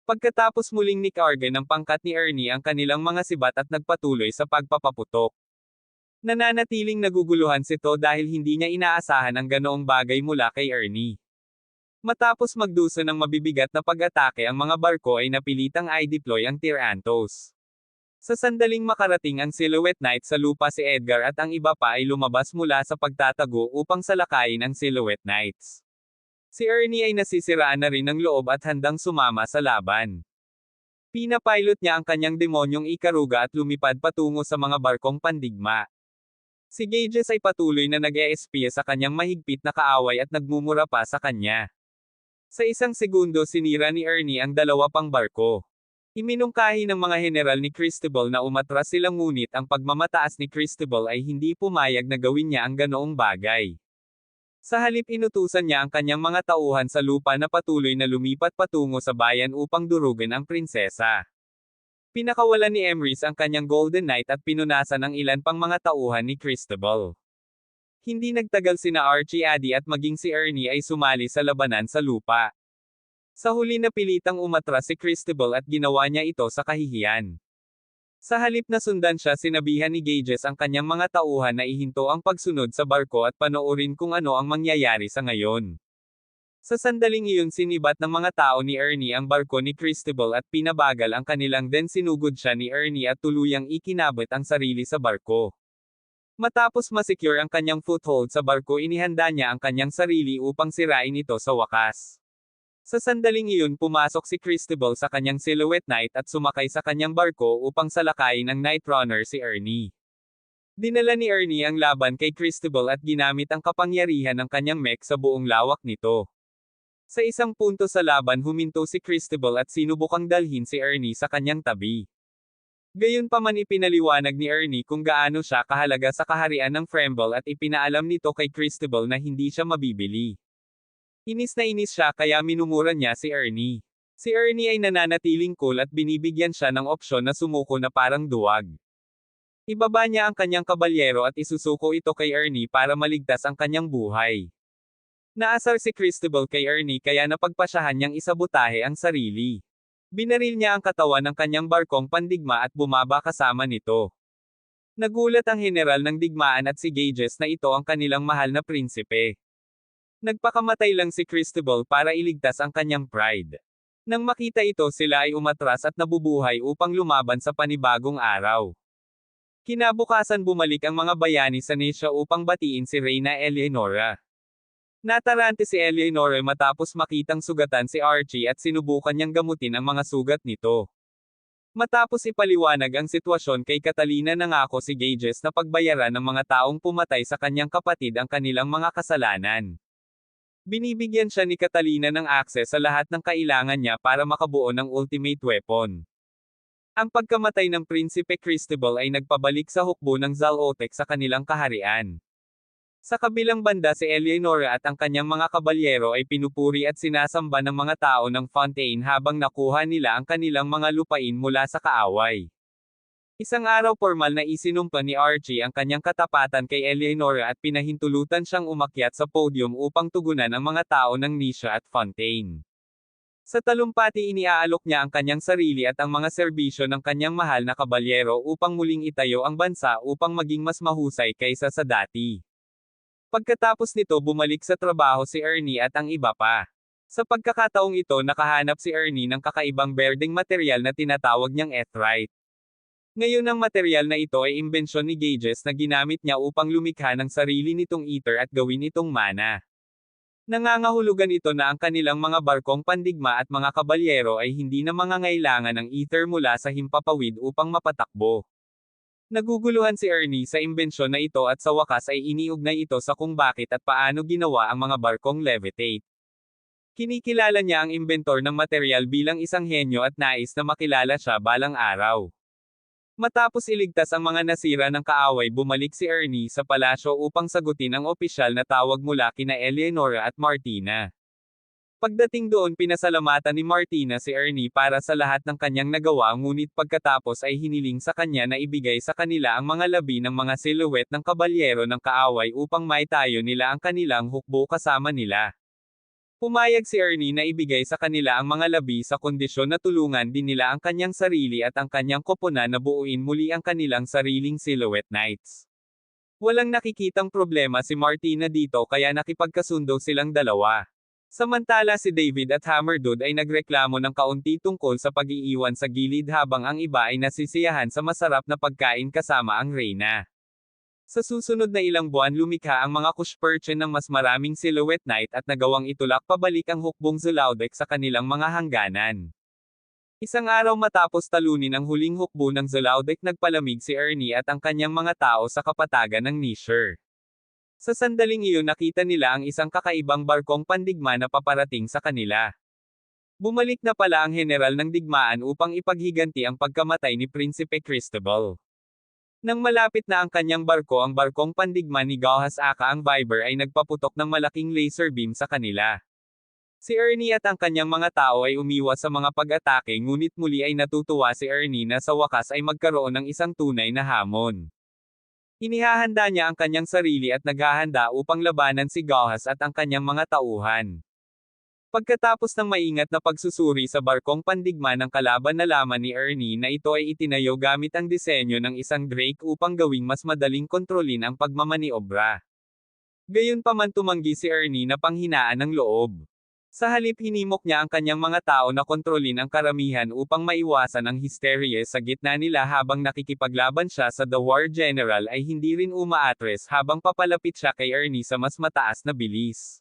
Pagkatapos muling nikarga ng pangkat ni Ernie ang kanilang mga sibat at nagpatuloy sa pagpapaputok. Nananatiling naguguluhan si To dahil hindi niya inaasahan ang ganoong bagay mula kay Ernie. Matapos magdusa ng mabibigat na pag-atake ang mga barko ay napilitang i-deploy ang Tyrantos. Sa sandaling makarating ang Silhouette Knight sa lupa si Edgar at ang iba pa ay lumabas mula sa pagtatago upang salakayin ang Silhouette Knights. Si Ernie ay nasisiraan na rin ng loob at handang sumama sa laban. Pinapilot niya ang kanyang demonyong Ikaruga at lumipad patungo sa mga barkong pandigma. Si Gages ay patuloy na nag-eespiya sa kanyang mahigpit na kaaway at nagmumura pa sa kanya. Sa isang segundo sinira ni Ernie ang 2 pang barko. Iminungkahi ng mga general ni Cristobal na umatras sila ngunit ang pagmamataas ni Cristobal ay hindi pumayag na gawin niya ang ganoong bagay. Sa halip inutusan niya ang kanyang mga tauhan sa lupa na patuloy na lumipat patungo sa bayan upang durugan ang prinsesa. Pinakawalan ni Emrys ang kanyang Golden Knight at pinunasan ang ilan pang mga tauhan ni Cristobal. Hindi nagtagal sina Archie Addy at maging si Ernie ay sumali sa labanan sa lupa. Sa huli napilitang umatras si Cristobal at ginawa niya ito sa kahihiyan. Sa halip na sundan siya sinabihan ni Gages ang kanyang mga tauhan na ihinto ang pagsunod sa barko at panoorin kung ano ang mangyayari sa ngayon. Sa sandaling iyon sinibat ng mga tao ni Ernie ang barko ni Cristobal at pinabagal ang kanilang sinugod siya ni Ernie at tuluyang ikinabit ang sarili sa barko. Matapos masecure ang kanyang foothold sa barko inihanda niya ang kanyang sarili upang sirain ito sa wakas. Sa sandaling iyon pumasok si Cristobal sa kanyang Silhouette Knight at sumakay sa kanyang barko upang salakayin ng Night Runner si Ernie. Dinala ni Ernie ang laban kay Cristobal at ginamit ang kapangyarihan ng kanyang mech sa buong lawak nito. Sa isang punto sa laban huminto si Cristobal at sinubukang dalhin si Ernie sa kanyang tabi. Gayunpaman ipinaliwanag ni Ernie kung gaano siya kahalaga sa kaharian ng Fremble at ipinaalam nito kay Cristobal na hindi siya mabibili. Inis na inis siya kaya minumura niya si Ernie. Si Ernie ay nananatiling cool at binibigyan siya ng opsyon na sumuko na parang duwag. Ibaba niya ang kanyang kabalyero at isusuko ito kay Ernie para maligtas ang kanyang buhay. Naasar si Cristobal kay Ernie kaya napagpasyahan niyang isabotahe ang sarili. Binaril niya ang katawan ng kanyang barkong pandigma at bumaba kasama nito. Nagulat ang general ng digmaan at si Gages na ito ang kanilang mahal na prinsipe. Nagpakamatay lang si Cristobal para iligtas ang kanyang pride. Nang makita ito sila ay umatras at nabubuhay upang lumaban sa panibagong araw. Kinabukasan bumalik ang mga bayani sa Necia upang batiin si Reyna Eleonora. Natarante si Eleonora matapos makitang sugatan si Archie at sinubukan niyang gamutin ang mga sugat nito. Matapos ipaliwanag ang sitwasyon kay Catalina nangako si Gages na pagbayaran ng mga taong pumatay sa kanyang kapatid ang kanilang mga kasalanan. Binibigyan siya ni Catalina ng akses sa lahat ng kailangan niya para makabuo ng ultimate weapon. Ang pagkamatay ng Prinsipe Cristobal ay nagpabalik sa hukbo ng Zalotec sa kanilang kaharian. Sa kabilang banda si Eleonora at ang kanyang mga kabalyero ay pinupuri at sinasamba ng mga tao ng Fontaine habang nakuha nila ang kanilang mga lupain mula sa kaaway. Isang araw formal na isinumpa ni Archie ang kanyang katapatan kay Eleonora at pinahintulutan siyang umakyat sa podium upang tugunan ang mga tao ng Necia at Fontaine. Sa talumpati iniaalok niya ang kanyang sarili at ang mga serbisyo ng kanyang mahal na kabalyero upang muling itayo ang bansa upang maging mas mahusay kaysa sa dati. Pagkatapos nito bumalik sa trabaho si Ernie at ang iba pa. Sa pagkakataong ito nakahanap si Ernie ng kakaibang berdeng material na tinatawag niyang ethrite. Ngayon ang material na ito ay imbensyon ni Gages na ginamit niya upang lumikha ng sarili nitong ether at gawin itong mana. Nangangahulugan ito na ang kanilang mga barkong pandigma at mga kabalyero ay hindi na mangangailangan ng ether mula sa himpapawid upang mapatakbo. Naguguluhan si Ernie sa imbensyon na ito at sa wakas ay iniugnay ito sa kung bakit at paano ginawa ang mga barkong levitate. Kinikilala niya ang inventor ng material bilang isang henyo at nais na makilala siya balang araw. Matapos iligtas ang mga nasira ng kaaway bumalik si Ernie sa palasyo upang sagutin ang opisyal na tawag mula kina Eleonora at Martina. Pagdating doon pinasalamatan ni Martina si Ernie para sa lahat ng kanyang nagawa ngunit pagkatapos ay hiniling sa kanya na ibigay sa kanila ang mga labi ng mga silhouette ng kabalyero ng kaaway upang maitayo nila ang kanilang hukbo kasama nila. Pumayag si Ernie na ibigay sa kanila ang mga labi sa kondisyon na tulungan din nila ang kanyang sarili at ang kanyang koponan na buuin muli ang kanilang sariling Silhouette Knights. Walang nakikitang problema si Martina dito kaya nakipagkasundo silang dalawa. Samantala si David at Hammerdude ay nagreklamo ng kaunti tungkol sa pag-iiwan sa gilid habang ang iba ay nasisiyahan sa masarap na pagkain kasama ang Reyna. Sa susunod na ilang buwan lumikha ang mga Cushperchen ng mas maraming Silhouette Knight at nagawang itulak pabalik ang hukbong Zulaudek sa kanilang mga hangganan. Isang araw matapos talunin ang huling hukbo ng Zulaudek nagpalamig si Ernie at ang kanyang mga tao sa kapatagan ng Nisher. Sa sandaling iyon nakita nila ang isang kakaibang barkong pandigma na paparating sa kanila. Bumalik na pala ang general ng digmaan upang ipaghiganti ang pagkamatay ni Prinsipe Cristobal. Nang malapit na ang kanyang barko ang barkong pandigma ni Gahas aka ang Viber ay nagpaputok ng malaking laser beam sa kanila. Si Ernie at ang kanyang mga tao ay umiwas sa mga pag-atake ngunit muli ay natutuwa si Ernie na sa wakas ay magkaroon ng isang tunay na hamon. Inihahanda niya ang kanyang sarili at naghahanda upang labanan si Gahas at ang kanyang mga tauhan. Pagkatapos ng maingat na pagsusuri sa barkong pandigma ng kalaban nalaman ni Ernie na ito ay itinayo gamit ang disenyo ng isang Drake upang gawing mas madaling kontrolin ang pagmamaniobra. Gayunpaman tumanggi si Ernie na panghinaan ng loob. Sa halip hinimok niya ang kanyang mga tao na kontrolin ang karamihan upang maiwasan ang hysteria sa gitna nila habang nakikipaglaban siya sa The War General ay hindi rin umaatres habang papalapit siya kay Ernie sa mas mataas na bilis.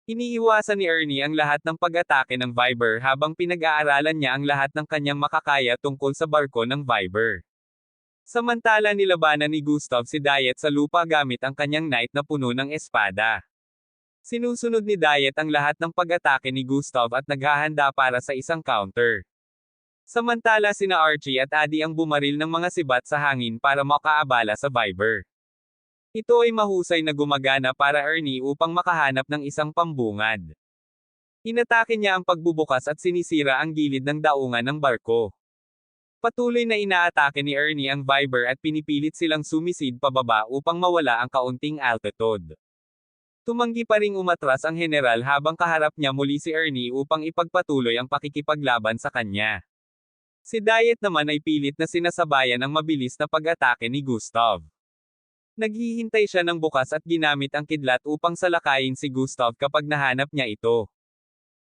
Iniiwasan ni Ernie ang lahat ng pag-atake ng Viber habang pinag-aaralan niya ang lahat ng kanyang makakaya tungkol sa barko ng Viber. Samantala nilabanan ni Gustav si Diet sa lupa gamit ang kanyang knight na puno ng espada. Sinusunod ni Diet ang lahat ng pag-atake ni Gustav at naghahanda para sa isang counter. Samantala sina Archie at Addie ang bumaril ng mga sibat sa hangin para makaabala sa Viber. Ito ay mahusay na gumagana para Ernie upang makahanap ng isang pambungad. Inatake niya ang pagbubukas at sinisira ang gilid ng daungan ng barko. Patuloy na inaatake ni Ernie ang Viber at pinipilit silang sumisid pababa upang mawala ang kaunting altitude. Tumanggi pa ring umatras ang general habang kaharap niya muli si Ernie upang ipagpatuloy ang pakikipaglaban sa kanya. Si Diet naman ay pilit na sinasabayan ang mabilis na pag-atake ni Gustav. Naghihintay siya ng bukas at ginamit ang kidlat upang salakayin si Gustav kapag nahanap niya ito.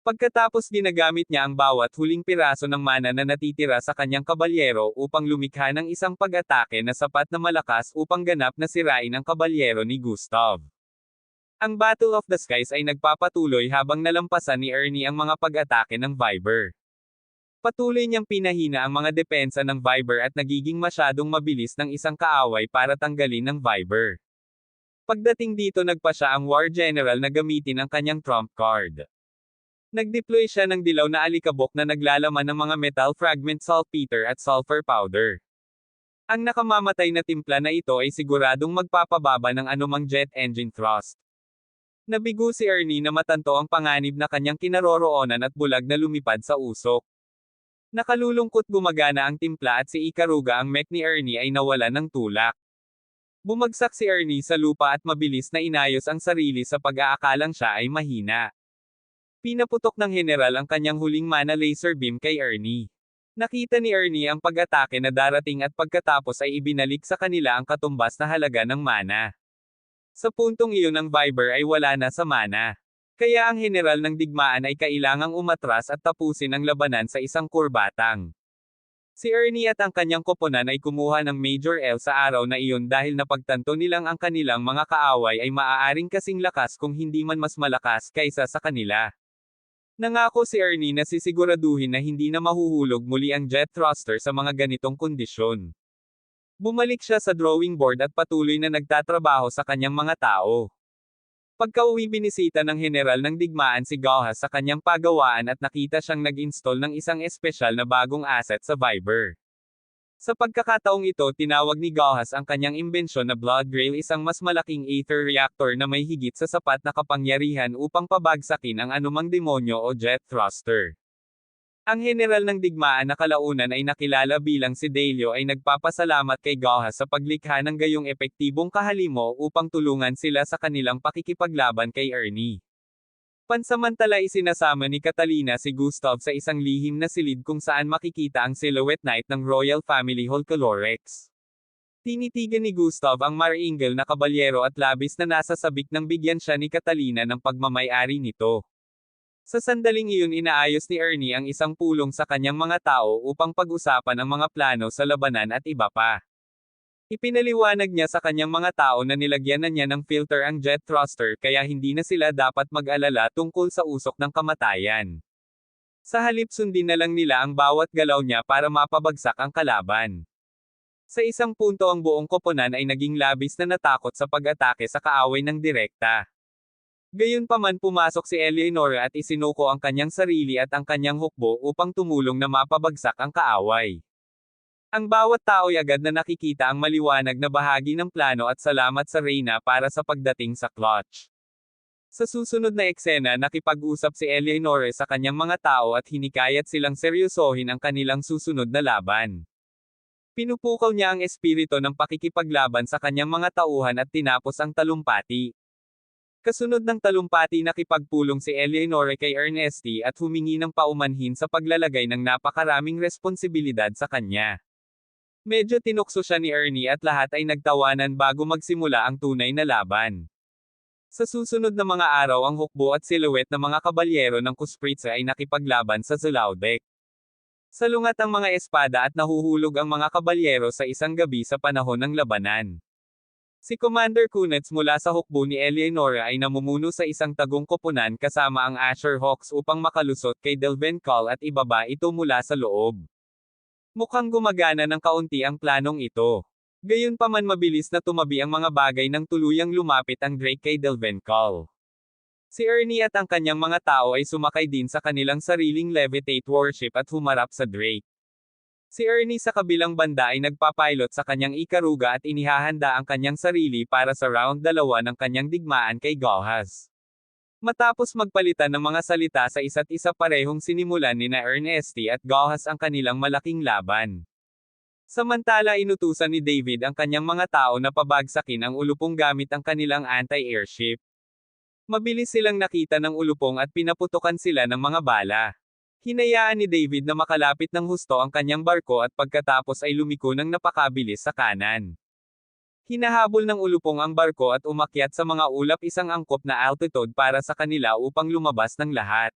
Pagkatapos ginagamit niya ang bawat huling piraso ng mana na natitira sa kanyang kabalyero upang lumikha ng isang pag-atake na sapat na malakas upang ganap na sirain ang kabalyero ni Gustav. Ang Battle of the Skies ay nagpapatuloy habang nalampasan ni Ernie ang mga pag-atake ng Viber. Patuloy niyang pinahina ang mga depensa ng Viber at nagiging masyadong mabilis ng isang kaaway para tanggalin ng Viber. Pagdating dito nagpa siya ang War General na gamitin ang kanyang trump card. Nag-deploy siya ng dilaw na alikabok na naglalaman ng mga metal fragment saltpeter at sulfur powder. Ang nakamamatay na timpla na ito ay siguradong magpapababa ng anumang jet engine thrust. Nabigo si Ernie na matanto ang panganib na kanyang kinaroroonan at bulag na lumipad sa usok. Nakalulungkot gumagana ang timpla at si Ikaruga ang mech ni Ernie ay nawala ng tulak. Bumagsak si Ernie sa lupa at mabilis na inayos ang sarili sa pag-aakalang siya ay mahina. Pinaputok ng general ang kanyang huling mana laser beam kay Ernie. Nakita ni Ernie ang pag-atake na darating at pagkatapos ay ibinalik sa kanila ang katumbas na halaga ng mana. Sa puntong iyon ang Viber ay wala na sa mana. Kaya ang general ng digmaan ay kailangang umatras at tapusin ang labanan sa isang kurbatang. Si Ernie at ang kanyang koponan ay kumuha ng Major L sa araw na iyon dahil napagtanto nilang ang kanilang mga kaaway ay maaaring kasing lakas kung hindi man mas malakas kaysa sa kanila. Nangako si Ernie na sisiguraduhin na hindi na mahuhulog muli ang jet thruster sa mga ganitong kondisyon. Bumalik siya sa drawing board at patuloy na nagtatrabaho sa kanyang mga tao. Pagka-uwi binisita ng general ng digmaan si Gahas sa kanyang pagawaan at nakita siyang nag-install ng isang espesyal na bagong asset sa Viber. Sa pagkakataong ito tinawag ni Gahas ang kanyang imbensyon na Blood Grail, isang mas malaking aether reactor na may higit sa sapat na kapangyarihan upang pabagsakin ang anumang demonyo o jet thruster. Ang general ng digmaan na kalaunan ay nakilala bilang si Delio ay nagpapasalamat kay Gahas sa paglikha ng gayong epektibong kahalimo upang tulungan sila sa kanilang pakikipaglaban kay Ernie. Pansamantala isinasama ni Catalina si Gustav sa isang lihim na silid kung saan makikita ang silhouette knight ng Royal Family Holcolorex. Tinitigan ni Gustav ang maringal na kabalyero at labis na nasasabik nang bigyan siya ni Catalina ng pagmamay-ari nito. Sa sandaling iyon inaayos ni Ernie ang isang pulong sa kanyang mga tao upang pag-usapan ang mga plano sa labanan at iba pa. Ipinaliwanag niya sa kanyang mga tao na nilagyan na niya ng filter ang jet thruster kaya hindi na sila dapat mag-alala tungkol sa usok ng kamatayan. Sa halip sundin na lang nila ang bawat galaw niya para mapabagsak ang kalaban. Sa isang punto ang buong koponan ay naging labis na natakot sa pag-atake sa kaaway ng direkta. Gayunpaman pumasok si Eleonora at isinuko ang kanyang sarili at ang kanyang hukbo upang tumulong na mapabagsak ang kaaway. Ang bawat tao ay agad na nakikita ang maliwanag na bahagi ng plano at salamat sa Reyna para sa pagdating sa clutch. Sa susunod na eksena nakipag-usap si Eleonora sa kanyang mga tao at hinikayat silang seryosohin ang kanilang susunod na laban. Pinupukaw niya ang espiritu ng pakikipaglaban sa kanyang mga tauhan at tinapos ang talumpati. Kasunod ng talumpati nakipagpulong si Eleonora kay Ernesty at humingi ng paumanhin sa paglalagay ng napakaraming responsibilidad sa kanya. Medyo tinukso siya ni Ernie at lahat ay nagtawanan bago magsimula ang tunay na laban. Sa susunod na mga araw ang hukbo at silhouette ng mga kabalyero ng Kuspritsa ay nakipaglaban sa Zulaudek. Salungat ang mga espada at nahuhulog ang mga kabalyero sa isang gabi sa panahon ng labanan. Si Commander Kunitz mula sa hukbo ni Eleonora ay namumuno sa isang tagong koponan kasama ang Asher Hawks upang makalusot kay Delvenkal at ibaba ito mula sa loob. Mukhang gumagana ng kaunti ang planong ito. Gayunpaman mabilis na tumabi ang mga bagay nang tuluyang lumapit ang Drake kay Delvenkal. Si Ernie at ang kanyang mga tao ay sumakay din sa kanilang sariling levitate warship at humarap sa Drake. Si Ernie sa kabilang banda ay nagpapilot sa kanyang Ikaruga at inihahanda ang kanyang sarili para sa round 2 ng kanyang digmaan kay Gahas. Matapos magpalitan ng mga salita sa isa't isa parehong sinimulan ni Ernesty at Gahas ang kanilang malaking laban. Samantala inutusan ni David ang kanyang mga tao na pabagsakin ang ulupong gamit ang kanilang anti-airship. Mabilis silang nakita ng ulupong at pinaputukan sila ng mga bala. Hinayaan ni David na makalapit ng husto ang kanyang barko at pagkatapos ay lumiko ng napakabilis sa kanan. Hinahabol ng ulupong ang barko at umakyat sa mga ulap isang angkop na altitude para sa kanila upang lumabas ng lahat.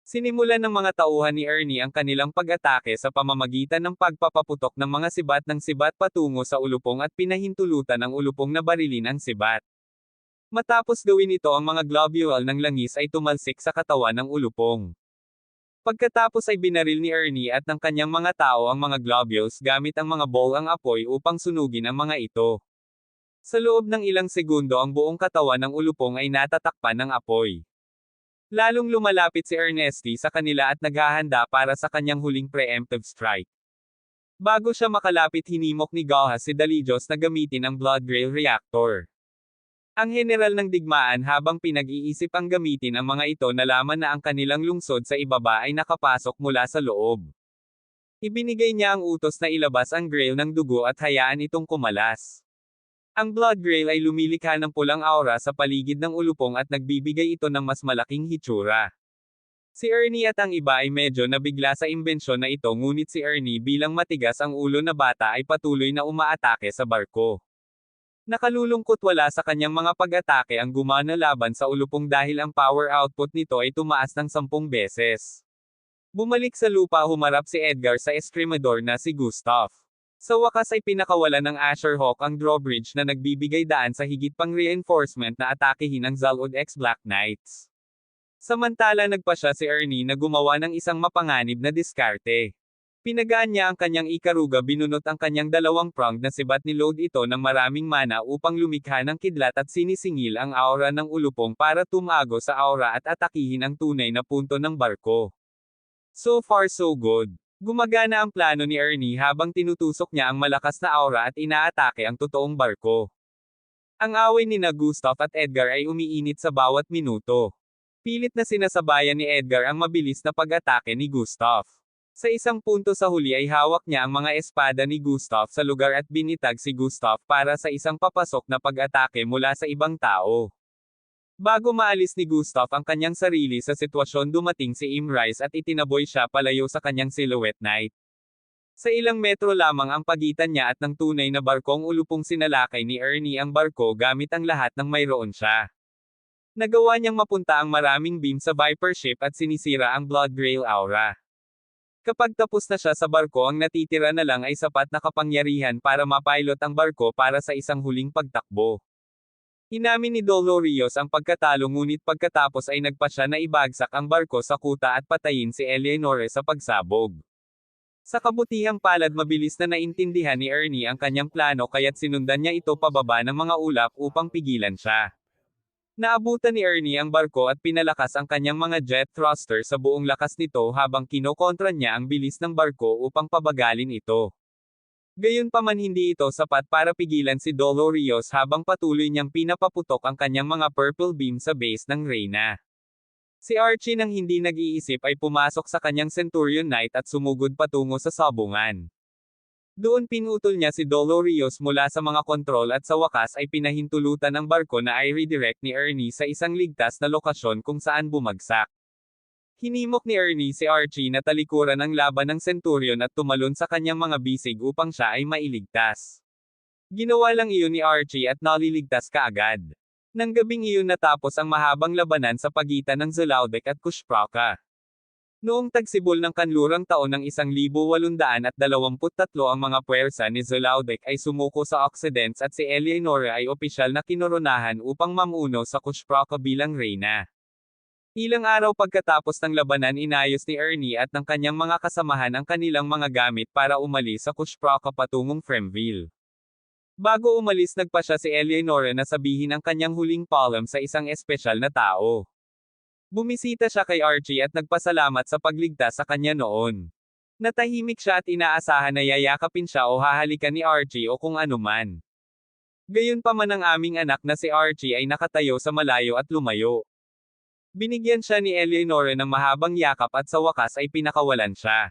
Sinimulan ng mga tauhan ni Ernie ang kanilang pag-atake sa pamamagitan ng pagpapaputok ng mga sibat ng sibat patungo sa ulupong at pinahintulutan ng ulupong na barilin ang sibat. Matapos gawin ito ang mga globule ng langis ay tumalsik sa katawan ng ulupong. Pagkatapos ay binaril ni Ernie at ng kanyang mga tao ang mga globules gamit ang mga ball ang apoy upang sunugin ang mga ito. Sa loob ng ilang segundo ang buong katawan ng ulupong ay natatakpan ng apoy. Lalong lumalapit si Ernesty sa kanila at naghahanda para sa kanyang huling preemptive strike. Bago siya makalapit hinimok ni Gaha si Dalijos na gamitin ang Blood Grail Reactor. Ang general ng digmaan habang pinag-iisip ang gamitin ang mga ito nalaman na ang kanilang lungsod sa ibaba ay nakapasok mula sa loob. Ibinigay niya ang utos na ilabas ang grail ng dugo at hayaan itong kumalas. Ang Blood Grail ay lumilikha ng pulang aura sa paligid ng ulupong at nagbibigay ito ng mas malaking hitsura. Si Ernie at ang iba ay medyo nabigla sa imbensyon na ito ngunit si Ernie bilang matigas ang ulo na bata ay patuloy na umaatake sa barko. Nakalulungkot wala sa kanyang mga pag-atake ang gumana laban sa ulupong dahil ang power output nito ay tumaas ng 10 beses. Bumalik sa lupa humarap si Edgar sa eskrimador na si Gustav. Sa wakas ay pinakawalan ng Asherhawk ang drawbridge na nagbibigay daan sa higit pang reinforcement na atakehin ang Zalud X Black Knights. Samantala nagpa siya si Ernie na gumawa ng isang mapanganib na diskarte. Pinagaan niya ang kanyang ikaruga binunot ang kanyang dalawang pronged na sibat niload ito ng maraming mana upang lumikha ng kidlat at sinisingil ang aura ng ulupong para tumago sa aura at atakihin ang tunay na punto ng barko. So far so good. Gumagana ang plano ni Ernie habang tinutusok niya ang malakas na aura at inaatake ang totoong barko. Ang away ni Gustav at Edgar ay umiinit sa bawat minuto. Pilit na sinasabayan ni Edgar ang mabilis na pag-atake ni Gustav. Sa isang punto sa huli ay hawak niya ang mga espada ni Gustav sa lugar at binitag si Gustav para sa isang papasok na pag-atake mula sa ibang tao. Bago maalis ni Gustav ang kanyang sarili sa sitwasyon dumating si Imrise at itinaboy siya palayo sa kanyang Silhouette Knight. Sa ilang metro lamang ang pagitan niya at ng tunay na barkong ulupong sinalakay ni Ernie ang barko gamit ang lahat ng mayroon siya. Nagawa niyang mapunta ang maraming beam sa Viper ship at sinisira ang Blood Grail aura. Kapag tapos na siya sa barko ang natitira na lang ay sapat na kapangyarihan para mapilot ang barko para sa isang huling pagtakbo. Inamin ni Dolorios ang pagkatalo ngunit pagkatapos ay nagpa siya na ibagsak ang barko sa kuta at patayin si Eleanor sa pagsabog. Sa kabutihang palad mabilis na naintindihan ni Ernie ang kanyang plano kaya't sinundan niya ito pababa ng mga ulap upang pigilan siya. Naabutan ni Ernie ang barko at pinalakas ang kanyang mga jet thruster sa buong lakas nito habang kinokontra niya ang bilis ng barko upang pabagalin ito. Gayunpaman hindi ito sapat para pigilan si Dolorios habang patuloy niyang pinapaputok ang kanyang mga purple beam sa base ng Reyna. Si Archie nang hindi nag-iisip ay pumasok sa kanyang Centurion Knight at sumugod patungo sa sabungan. Doon pinutol niya si Dolorios mula sa mga kontrol at sa wakas ay pinahintulutan ang barko na ay redirect ni Ernie sa isang ligtas na lokasyon kung saan bumagsak. Hinimok ni Ernie si Archie na talikuran ang laban ng Centurion at tumalon sa kanyang mga bisig upang siya ay mailigtas. Ginawa lang iyon ni Archie at naliligtas kaagad. Nang gabing iyon natapos ang mahabang labanan sa pagitan ng Zalaudek at Kushpraka. Noong tagsibol ng kanlurang taon ng 1823 ang mga puwersa ni Zalaudek ay sumuko sa Occidents at si Eleonora ay opisyal na kinoronahan upang mamuno sa Kushpraka bilang reyna. Ilang araw pagkatapos ng labanan inayos ni Ernie at ng kanyang mga kasamahan ang kanilang mga gamit para umalis sa Kushpraka patungong Fremville. Bago umalis nagpa siya si Eleonora na sabihin ang kanyang huling paalam sa isang espesyal na tao. Bumisita siya kay Archie at nagpasalamat sa pagligtas sa kanya noon. Natahimik siya at inaasahan na yayakapin siya o hahalikan ni Archie o kung anuman. Gayunpaman ang aming anak na si Archie ay nakatayo sa malayo at lumayo. Binigyan siya ni Eleonora ng mahabang yakap at sa wakas ay pinakawalan siya.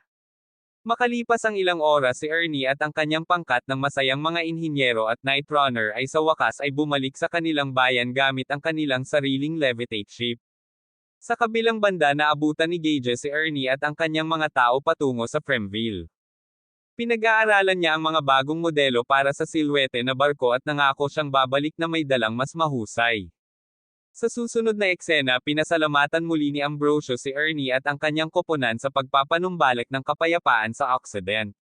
Makalipas ang ilang oras si Ernie at ang kanyang pangkat ng masayang mga inhinyero at night runner ay sa wakas ay bumalik sa kanilang bayan gamit ang kanilang sariling levitate ship. Sa kabilang banda naabutan ni Gage si Ernie at ang kanyang mga tao patungo sa Fremville. Pinag-aaralan niya ang mga bagong modelo para sa silwete na barko at nangako siyang babalik na may dalang mas mahusay. Sa susunod na eksena, pinasalamatan muli ni Ambrosio si Ernie at ang kanyang koponan sa pagpapanumbalik ng kapayapaan sa Occident.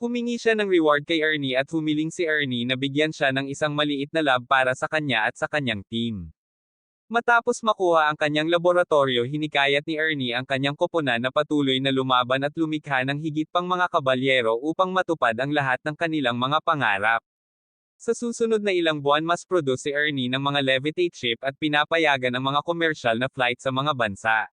Humingi siya ng reward kay Ernie at humiling si Ernie na bigyan siya ng isang maliit na lab para sa kanya at sa kanyang team. Matapos makuha ang kanyang laboratorio, hinikayat ni Ernie ang kanyang koponan na patuloy na lumaban at lumikha ng higit pang mga kabalyero upang matupad ang lahat ng kanilang mga pangarap. Sa susunod na ilang buwan, mas produce si Ernie ng mga levitate ship at pinapayagan ang mga komersyal na flight sa mga bansa.